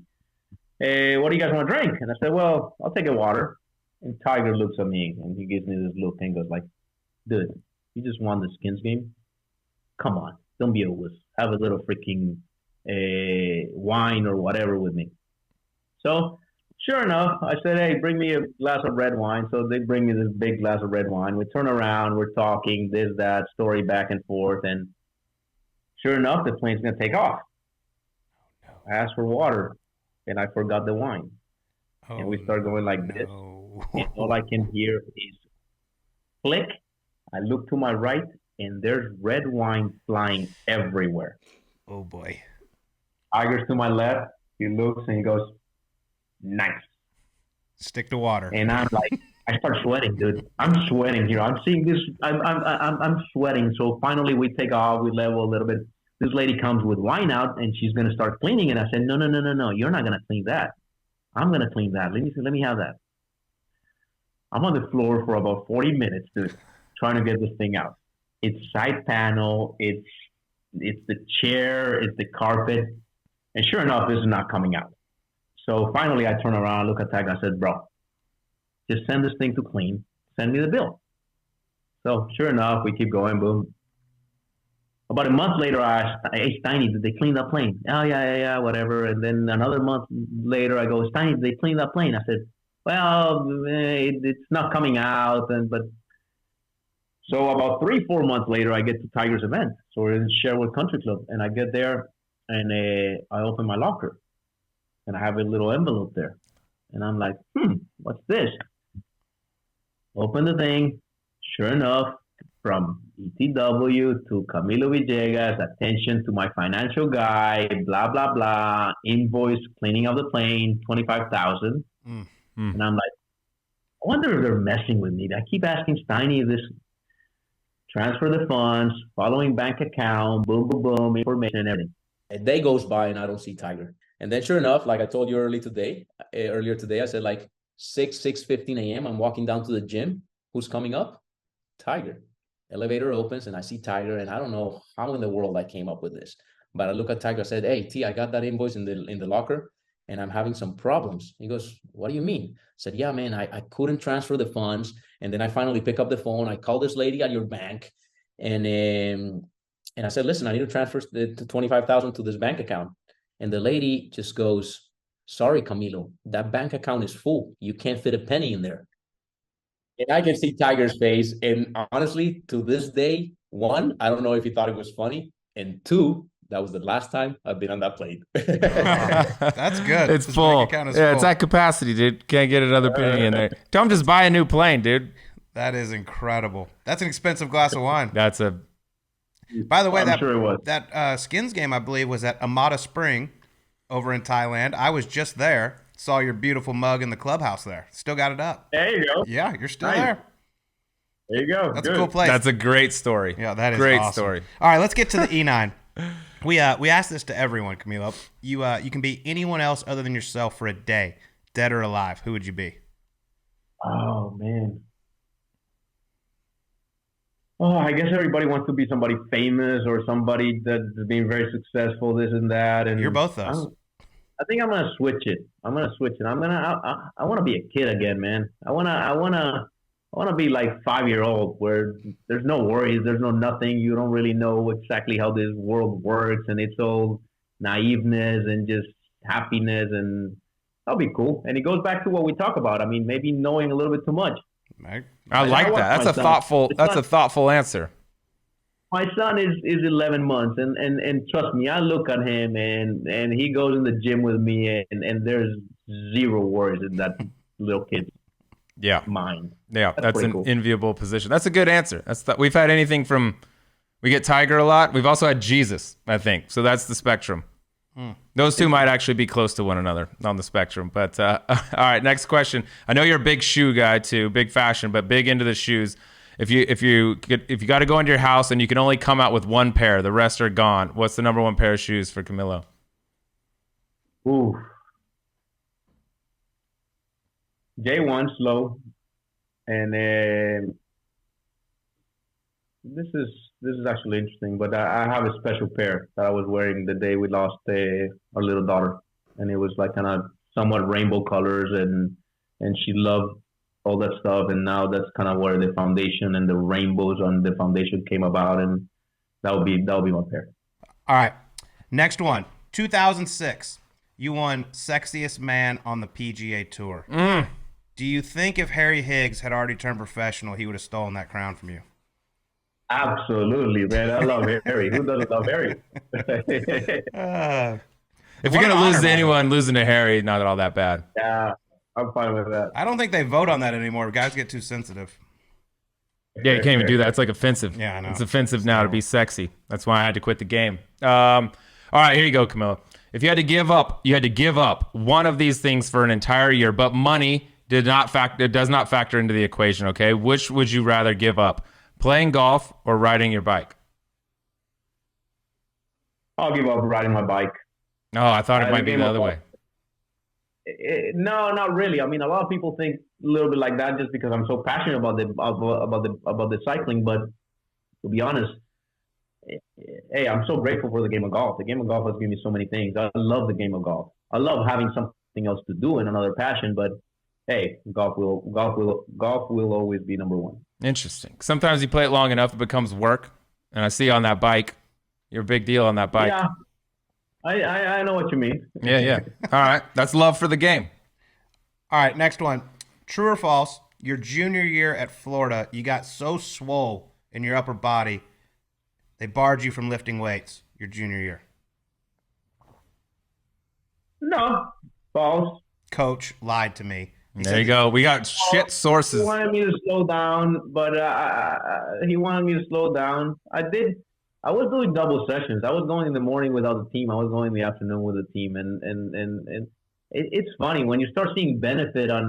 What do you guys want to drink? And I said, well, I'll take a water. And Tiger looks at me, and he gives me this little thing. Goes like, dude, you just won the skins game. Come on, don't be a wuss. Have a little freaking wine or whatever with me. So sure enough, I said, hey, bring me a glass of red wine. So they bring me this big glass of red wine. We turn around, we're talking, this, that, story back and forth. And sure enough, the plane's going to take off. I asked for water, and I forgot the wine. And we start going like this. And all I can hear is flick. I look to my right, and there's red wine flying everywhere. Oh, boy. Tiger's to my left. He looks, and he goes, nice. Stick to water. And I'm like, I start sweating, dude. I'm sweating here. I'm seeing this. I'm sweating. So finally, we take off. We level a little bit. This lady comes with wine out, and she's going to start cleaning it. I said, no. You're not going to clean that. I'm going to clean that. Let me have that. I'm on the floor for about 40 minutes, dude, trying to get this thing out. It's side panel. It's the chair. It's the carpet. And sure enough, this is not coming out. So finally, I turn around, look at Tiger. I said, bro, just send this thing to clean. Send me the bill. So sure enough, we keep going, boom. About a month later, I asked, hey, Steiny, did they clean that plane? Oh, yeah, whatever. And then another month later, I go, Steiny, did they clean that plane? I said, well, it's not coming out. But So about 3-4 months later, I get to Tiger's event. So we're in Sherwood Country Club, and I get there, and I open my locker, and I have a little envelope there, and I'm like, what's this? Open the thing. Sure enough, from ETW to Camilo Villegas, attention to my financial guy, blah blah blah, invoice, cleaning of the plane, 25,000, and I'm like, I wonder if they're messing with me. I keep asking Steiny this. Transfer the funds, following bank account, boom, boom, boom, information and everything. A day goes by and I don't see Tiger. And then sure enough, like I told you earlier today, I said like 6:15 a.m. I'm walking down to the gym. Who's coming up? Tiger. Elevator opens and I see Tiger, and I don't know how in the world I came up with this. But I look at Tiger, I said, hey, T, I got that invoice in the locker and I'm having some problems. He goes, what do you mean? I said, yeah, man, I couldn't transfer the funds. And then I finally pick up the phone. I call this lady at your bank, and I said, listen, I need to transfer the 25,000 to this bank account. And the lady just goes, sorry, Camilo, that bank account is full. You can't fit a penny in there. And I can see Tiger's face. And honestly, to this day, one, I don't know if he thought it was funny. And two, that was the last time I've been on that plane. That's good. It's full. It's at capacity, dude. Can't get another penny in there. Don't just buy a new plane, dude. That is incredible. That's an expensive glass of wine. That's a. By the way, sure that Skins game, I believe, was at Amata Spring over in Thailand. I was just there. Saw your beautiful mug in the clubhouse there. Still got it up. There you go. Yeah, you're still Nice. there. There you go. That's Good. a cool place. That's a great story. Yeah, that is great awesome. story. All right, let's get to the E9. We asked this to everyone, Camilo. You can be anyone else other than yourself for a day, dead or alive. Who would you be? Oh, man. Oh, I guess everybody wants to be somebody famous or somebody that's been very successful, this and that. And You're both those. I think I'm gonna switch it. I want to be a kid again, man. I wanna be like 5-year-old, where there's no worries, there's no nothing. You don't really know exactly how this world works, and it's all naiveness and just happiness, and that'll be cool. And it goes back to what we talk about. I mean, maybe knowing a little bit too much. I like that. That's a thoughtful. That's a thoughtful answer. My son is 11 months, and trust me, I look at him, and he goes in the gym with me, and there's zero worries in that little kid's mind. Yeah, that's an cool. enviable position. That's a good answer. We've had anything from, we get Tiger a lot. We've also had Jesus, I think. So that's the spectrum. Those two might actually be close to one another on the spectrum. But all right, next question. I know you're a big shoe guy too, big fashion, but big into the shoes. If you got to go into your house and you can only come out with one pair, the rest are gone, what's the number one pair of shoes for Camilo? Ooh. J1 slow, and this is actually interesting. But I have a special pair that I was wearing the day we lost our little daughter, and it was like kind of somewhat rainbow colors, and she loved all that stuff. And now that's kind of where the foundation and the rainbows on the foundation came about, and that'll be my pair. All right, next one. 2006, you won Sexiest Man on the PGA Tour. Do you think if Harry Higgs had already turned professional, he would have stolen that crown from you? Absolutely, man. I love Harry. Who doesn't love Harry? If you're going to lose to anyone, losing to Harry, not all that bad. Yeah, I'm fine with that. I don't think they vote on that anymore. Guys get too sensitive. Yeah, you can't even do that. It's like offensive. Yeah, I know. It's offensive now to be sexy. That's why I had to quit the game. All right, here you go, Camilo. If you had to give up one of these things for an entire year, but money does not factor into the equation, okay? Which would you rather give up? Playing golf or riding your bike? I'll give up riding my bike. Oh, I thought it might be the other way. No, not really. I mean, a lot of people think a little bit like that just because I'm so passionate about the cycling. But to be honest, hey, I'm so grateful for the game of golf. The game of golf has given me so many things. I love the game of golf. I love having something else to do and another passion. But hey, golf will always be number one. Interesting. Sometimes you play it long enough, it becomes work. And I see on that bike, you're a big deal on that bike. Yeah, I know what you mean. Yeah. All right. That's love for the game. All right, next one. True or false, your junior year at Florida, you got so swole in your upper body. They barred you from lifting weights your junior year. No, false. Coach lied to me. There you go. We got shit sources. He wanted me to slow down, but he wanted me to slow down. I was doing double sessions. I was going in the morning without the team. I was going in the afternoon with the team, and it's funny when you start seeing benefit on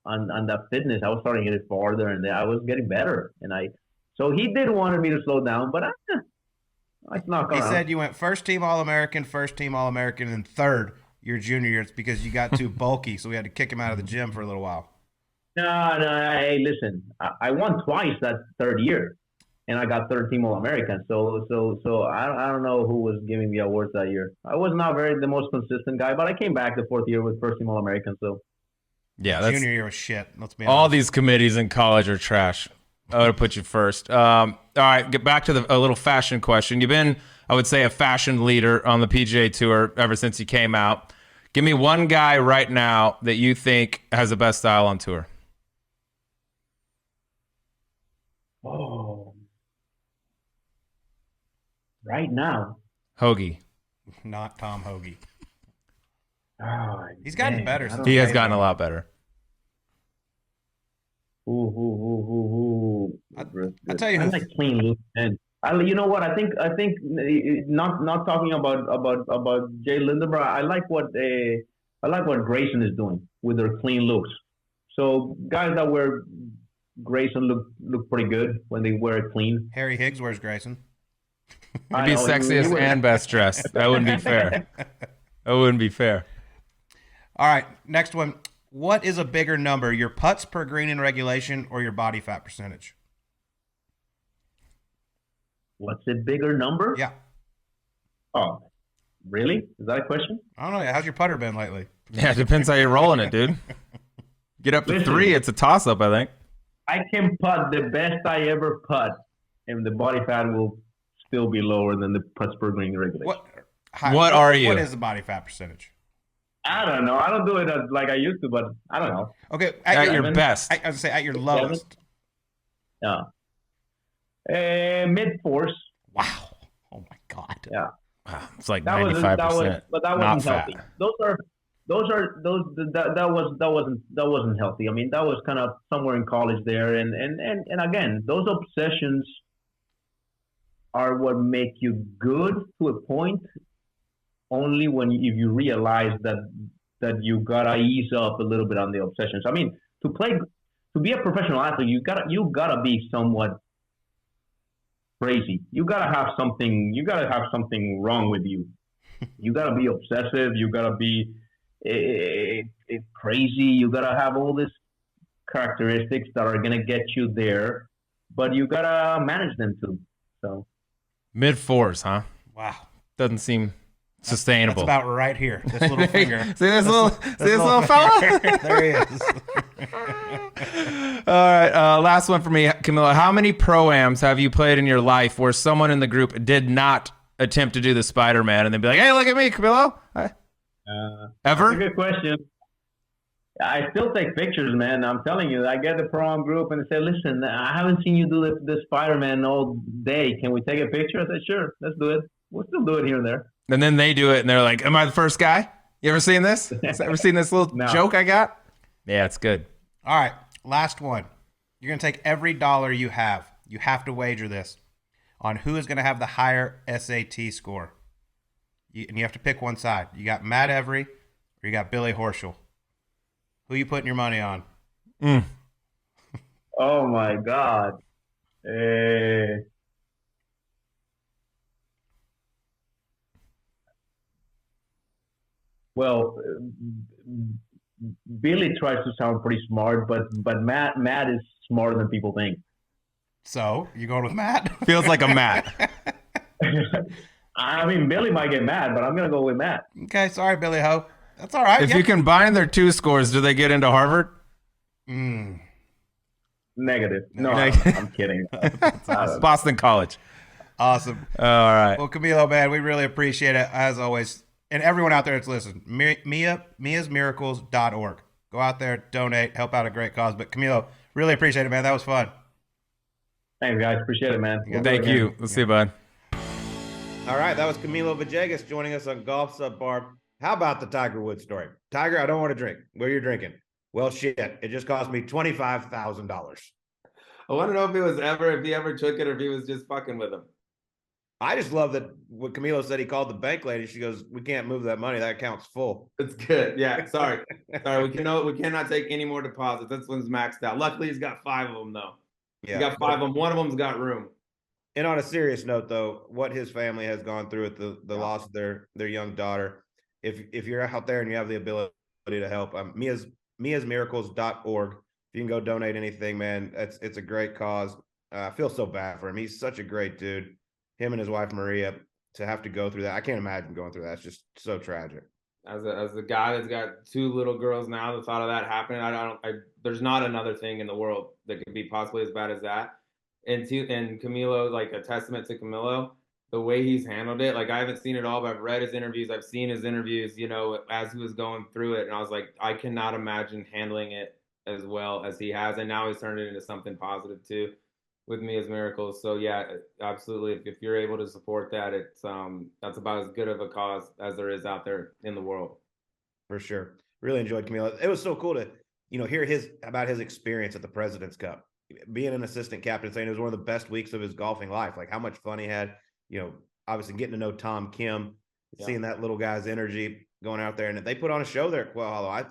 that fitness. I was starting to get it farther, and I was getting better. So he did want me to slow down, but I snuck around. He said you went first team All-American, and third your junior year. It's because you got too bulky, so we had to kick him out of the gym for a little while. No. Hey, listen, I won twice that third year, and I got third team All-American. So I don't know who was giving me awards that year. I was not the most consistent guy, but I came back the fourth year with first team All-American. So yeah, that's, junior year was shit. Let's be all honest. these committees in college are trash. I would have put you first. All right, get back to a little fashion question. You've been, I would say, a fashion leader on the PGA Tour ever since you came out. Give me one guy right now that you think has the best style on tour. Oh, right now, Hoagie. Not Tom Hoagie. Oh, He's gotten better. Since He has gotten a lot better. Ooh. I tell you I who. like clean look, man. You know what? I think not talking about Jay Lindenberg. I like what Grayson is doing with their clean looks. So guys that wear Grayson look pretty good when they wear it clean. Harry Higgs wears Grayson. He'd be sexiest and best dressed. That wouldn't be fair. That wouldn't be fair. All right, next one. What is a bigger number, your putts per green in regulation or your body fat percentage? What's a bigger number? Yeah. Oh, really? Is that a question? I don't know. How's your putter been lately? Yeah, it depends how you're rolling it, dude. Get up to 3, it's a toss-up, I think. I can putt the best I ever putt, and the body fat will still be lower than the putts per green in regulation. What are you? What is the body fat percentage? I don't know. I don't do it like I used to, but I don't know. Okay, At your best. I was say at your lowest. Yeah. Mid force. Wow. Oh my God. Yeah. Wow, it's like That 95%. but that not wasn't healthy. fat. That wasn't healthy. I mean, that was kind of somewhere in college there, and again, those obsessions are what make you good to a point. Only if you realize that you gotta ease up a little bit on the obsessions. I mean, to be a professional athlete, you gotta be somewhat crazy. You gotta have something wrong with you. You gotta be obsessive. You gotta be crazy. You gotta have all these characteristics that are gonna get you there, but you gotta manage them too. So Mid-4s, huh? Wow. Doesn't seem sustainable. That's about right here. This little finger. See this little fella? There he is. All right, last one for me, Camilo. How many pro-ams have you played in your life where someone in the group did not attempt to do the Spider-Man and they'd be like, hey, look at me, Camilo? Ever? That's a good question. I still take pictures, man. I'm telling you, I get the pro-am group and they say, listen, I haven't seen you do the Spider-Man all day. Can we take a picture? I said, sure, let's do it. We'll still do it here and there. And then they do it and they're like, am I the first guy? You ever seen this? Ever seen this little joke I got? Yeah, it's good. All right, last one. You're going to take every dollar you have. You have to wager this on who is going to have the higher SAT score. And you have to pick one side. You got Matt Every or you got Billy Horschel. Who you putting your money on? Oh, my God. Well, Billy tries to sound pretty smart, but Matt is smarter than people think. So, you going with Matt? Feels like a Matt. I mean, Billy might get mad, but I'm going to go with Matt. Okay, sorry, Billy Ho. That's all right. If you combine their 2 scores, do they get into Harvard? Negative. No, I'm kidding. Boston College. Awesome. All right. Well, Camilo, man, we really appreciate it, as always. And everyone out there that's listening, miasmiracles.org. Go out there, donate, help out a great cause. But Camilo, really appreciate it, man. That was fun. Thanks, guys. Appreciate it, man. Thank you. Let's see you, bud. All right, that was Camilo Villegas joining us on Golf Subpar. How about the Tiger Woods story? Tiger, I don't want to drink. What are you drinking? Well, shit, it just cost me $25,000. I want to know if he ever took it or if he was just fucking with him. I just love that what Camilo said. He called the bank lady. She goes, "We can't move that money. That account's full." It's good. Yeah. Sorry. We cannot take any more deposits. This one's maxed out. Luckily, he's got 5 of them though. Yeah. He got 5 of them. One of them's got room. And on a serious note, though, what his family has gone through with the loss of their young daughter. If you're out there and you have the ability to help, miasmiracles.org. If you can go donate anything, man, it's a great cause. I feel so bad for him. He's such a great dude. Him and his wife Maria, to have to go through that. I can't imagine going through that. It's just so tragic. As a guy that's got 2 little girls now, the thought of that happening, there's not another thing in the world that could be possibly as bad as that. And Camilo, like a testament to Camilo, the way he's handled it. Like I haven't seen it all, but I've read his interviews. I've seen his interviews, you know, as he was going through it. And I was like, I cannot imagine handling it as well as he has. And now he's turned it into something positive too with Me as Miracles. So yeah, absolutely. If you're able to support that, it's that's about as good of a cause as there is out there in the world. For sure. Really enjoyed Camilo. It was so cool to, hear about his experience at the President's Cup. Being an assistant captain, saying it was one of the best weeks of his golfing life. Like how much fun he had, obviously getting to know Tom Kim, seeing that little guy's energy going out there. And they put on a show there at Quail Hollow.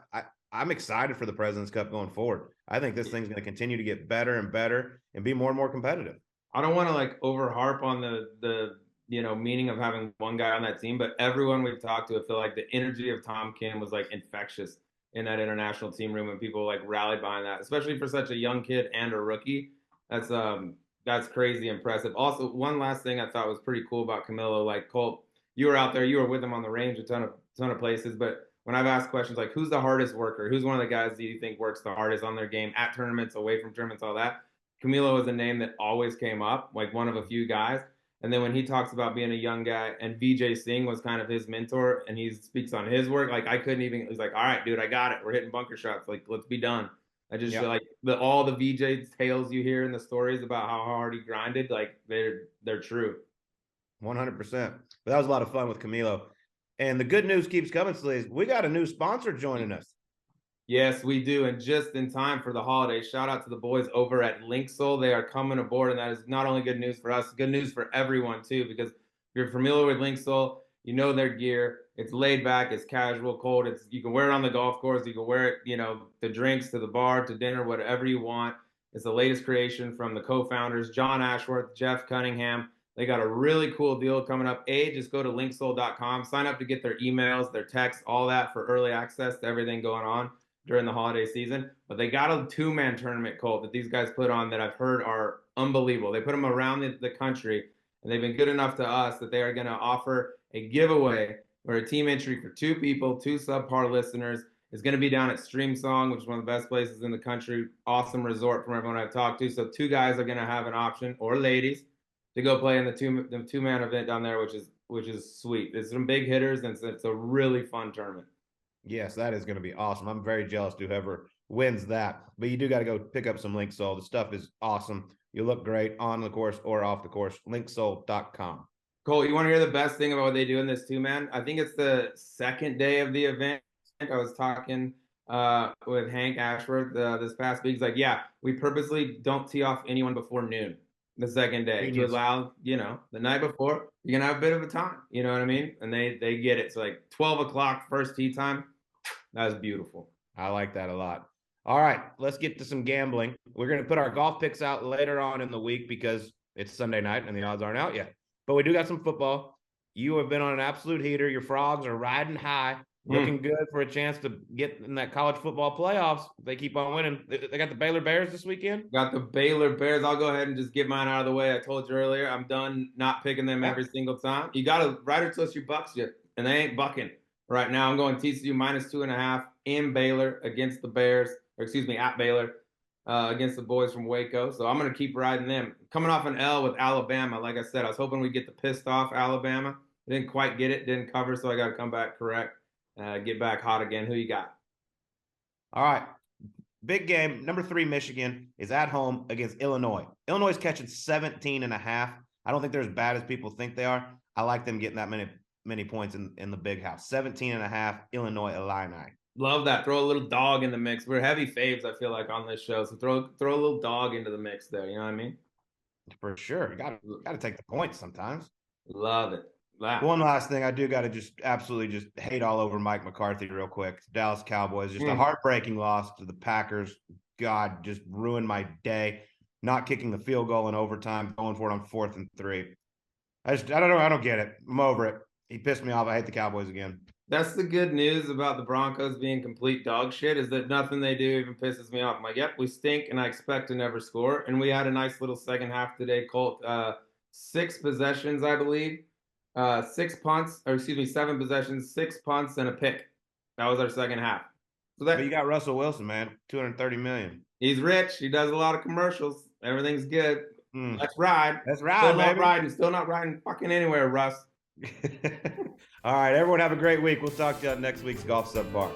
I'm excited for the President's Cup going forward. I think this thing's going to continue to get better and better and be more and more competitive. I don't want to like over harp on the meaning of having one guy on that team, but everyone we've talked to, I feel like the energy of Tom Kim was like infectious in that international team room, and people like rallied behind that, especially for such a young kid and a rookie. That's crazy impressive. Also, one last thing I thought was pretty cool about Camilo, like Colt, you were out there, you were with him on the range a ton of places, but when I've asked questions like who's the hardest worker, who's one of the guys that you think works the hardest on their game at tournaments, away from tournaments, all that, Camilo was a name that always came up, like one of a few guys. And then when he talks about being a young guy, and Vijay Singh was kind of his mentor, and he speaks on his work, like I couldn't even, he's like, all right, dude, I got it. We're hitting bunker shots. Like, let's be done. I just feel like all the VJ tales you hear in the stories about how hard he grinded, like they're true. 100%. But that was a lot of fun with Camilo. And the good news keeps coming, Sleaze. We got a new sponsor joining us. Yes, we do. And just in time for the holidays, shout out to the boys over at Linksole. They are coming aboard, and that is not only good news for us, good news for everyone too, because if you're familiar with Linksole, you know their gear. It's laid back, it's casual, cold. You can wear it on the golf course, you can wear it, to drinks, to the bar, to dinner, whatever you want. It's the latest creation from the co-founders, John Ashworth, Jeff Cunningham. They got a really cool deal coming up. Just go to linksole.com, sign up to get their emails, their texts, all that for early access to everything going on during the holiday season. But they got a 2-man tournament, Colt, that these guys put on that I've heard are unbelievable. They put them around the country, and they've been good enough to us that they are going to offer a giveaway or a team entry for 2 people, 2 Subpar listeners. It's going to be down at Streamsong, which is one of the best places in the country. Awesome resort from everyone I've talked to. So 2 guys are going to have an option, or ladies, to go play in the 2-man event down there, which is sweet. There's some big hitters, and it's a really fun tournament. Yes, that is going to be awesome. I'm very jealous to whoever wins that. But you do got to go pick up some Linksole. The stuff is awesome. You look great on the course or off the course. Linksole.com. Cole, you want to hear the best thing about what they do in this 2-man? I think it's the second day of the event. I was talking with Hank Ashworth this past week. He's like, yeah, we purposely don't tee off anyone before noon the second day to allow, the night before, you're going to have a bit of a time. You know what I mean? And they get it. So like 12 o'clock first tee time. That was beautiful. I like that a lot. All right, let's get to some gambling. We're going to put our golf picks out later on in the week because it's Sunday night and the odds aren't out yet. But we do got some football. You have been on an absolute heater. Your Frogs are riding high, looking good for a chance to get in that college football playoffs. They keep on winning. They got the Baylor Bears this weekend. Got the Baylor Bears. I'll go ahead and just get mine out of the way. I told you earlier, I'm done not picking them every single time. You got to ride or twist your bucks yet, and they ain't bucking. Right now, I'm going TCU -2.5 in Baylor against the Bears, at Baylor against the boys from Waco. So I'm going to keep riding them. Coming off an L with Alabama, like I said, I was hoping we'd get the pissed off Alabama. Didn't quite get it, didn't cover, so I got to come back correct, get back hot again. Who you got? All right. Big game. Number 3, Michigan is at home against Illinois. Illinois is catching 17.5. I don't think they're as bad as people think they are. I like them getting that many points in the big house. 17.5, Illinois Illini. Love that. Throw a little dog in the mix. We're heavy faves, I feel like, on this show. So throw a little dog into the mix there. You know what I mean? For sure. You got to take the points sometimes. Love it. Wow. One last thing, I do got to just absolutely just hate all over Mike McCarthy real quick. Dallas Cowboys, just a heartbreaking loss to the Packers. God, just ruined my day. Not kicking the field goal in overtime, going for it on 4th and 3. I don't know. I don't get it. I'm over it. He pissed me off. I hate the Cowboys again. That's the good news about the Broncos being complete dog shit, is that nothing they do even pisses me off. I'm like, yep, we stink, and I expect to never score. And we had a nice little second half today, Colt. 6 possessions, I believe. 7 possessions, 6 punts, and a pick. That was our second half. So but you got Russell Wilson, man. $230 million. He's rich. He does a lot of commercials. Everything's good. Let's ride. Let's ride, Still baby. not riding. Still not riding fucking anywhere, Russ. All right, everyone have a great week. We'll talk to you on next week's Golf Subpar.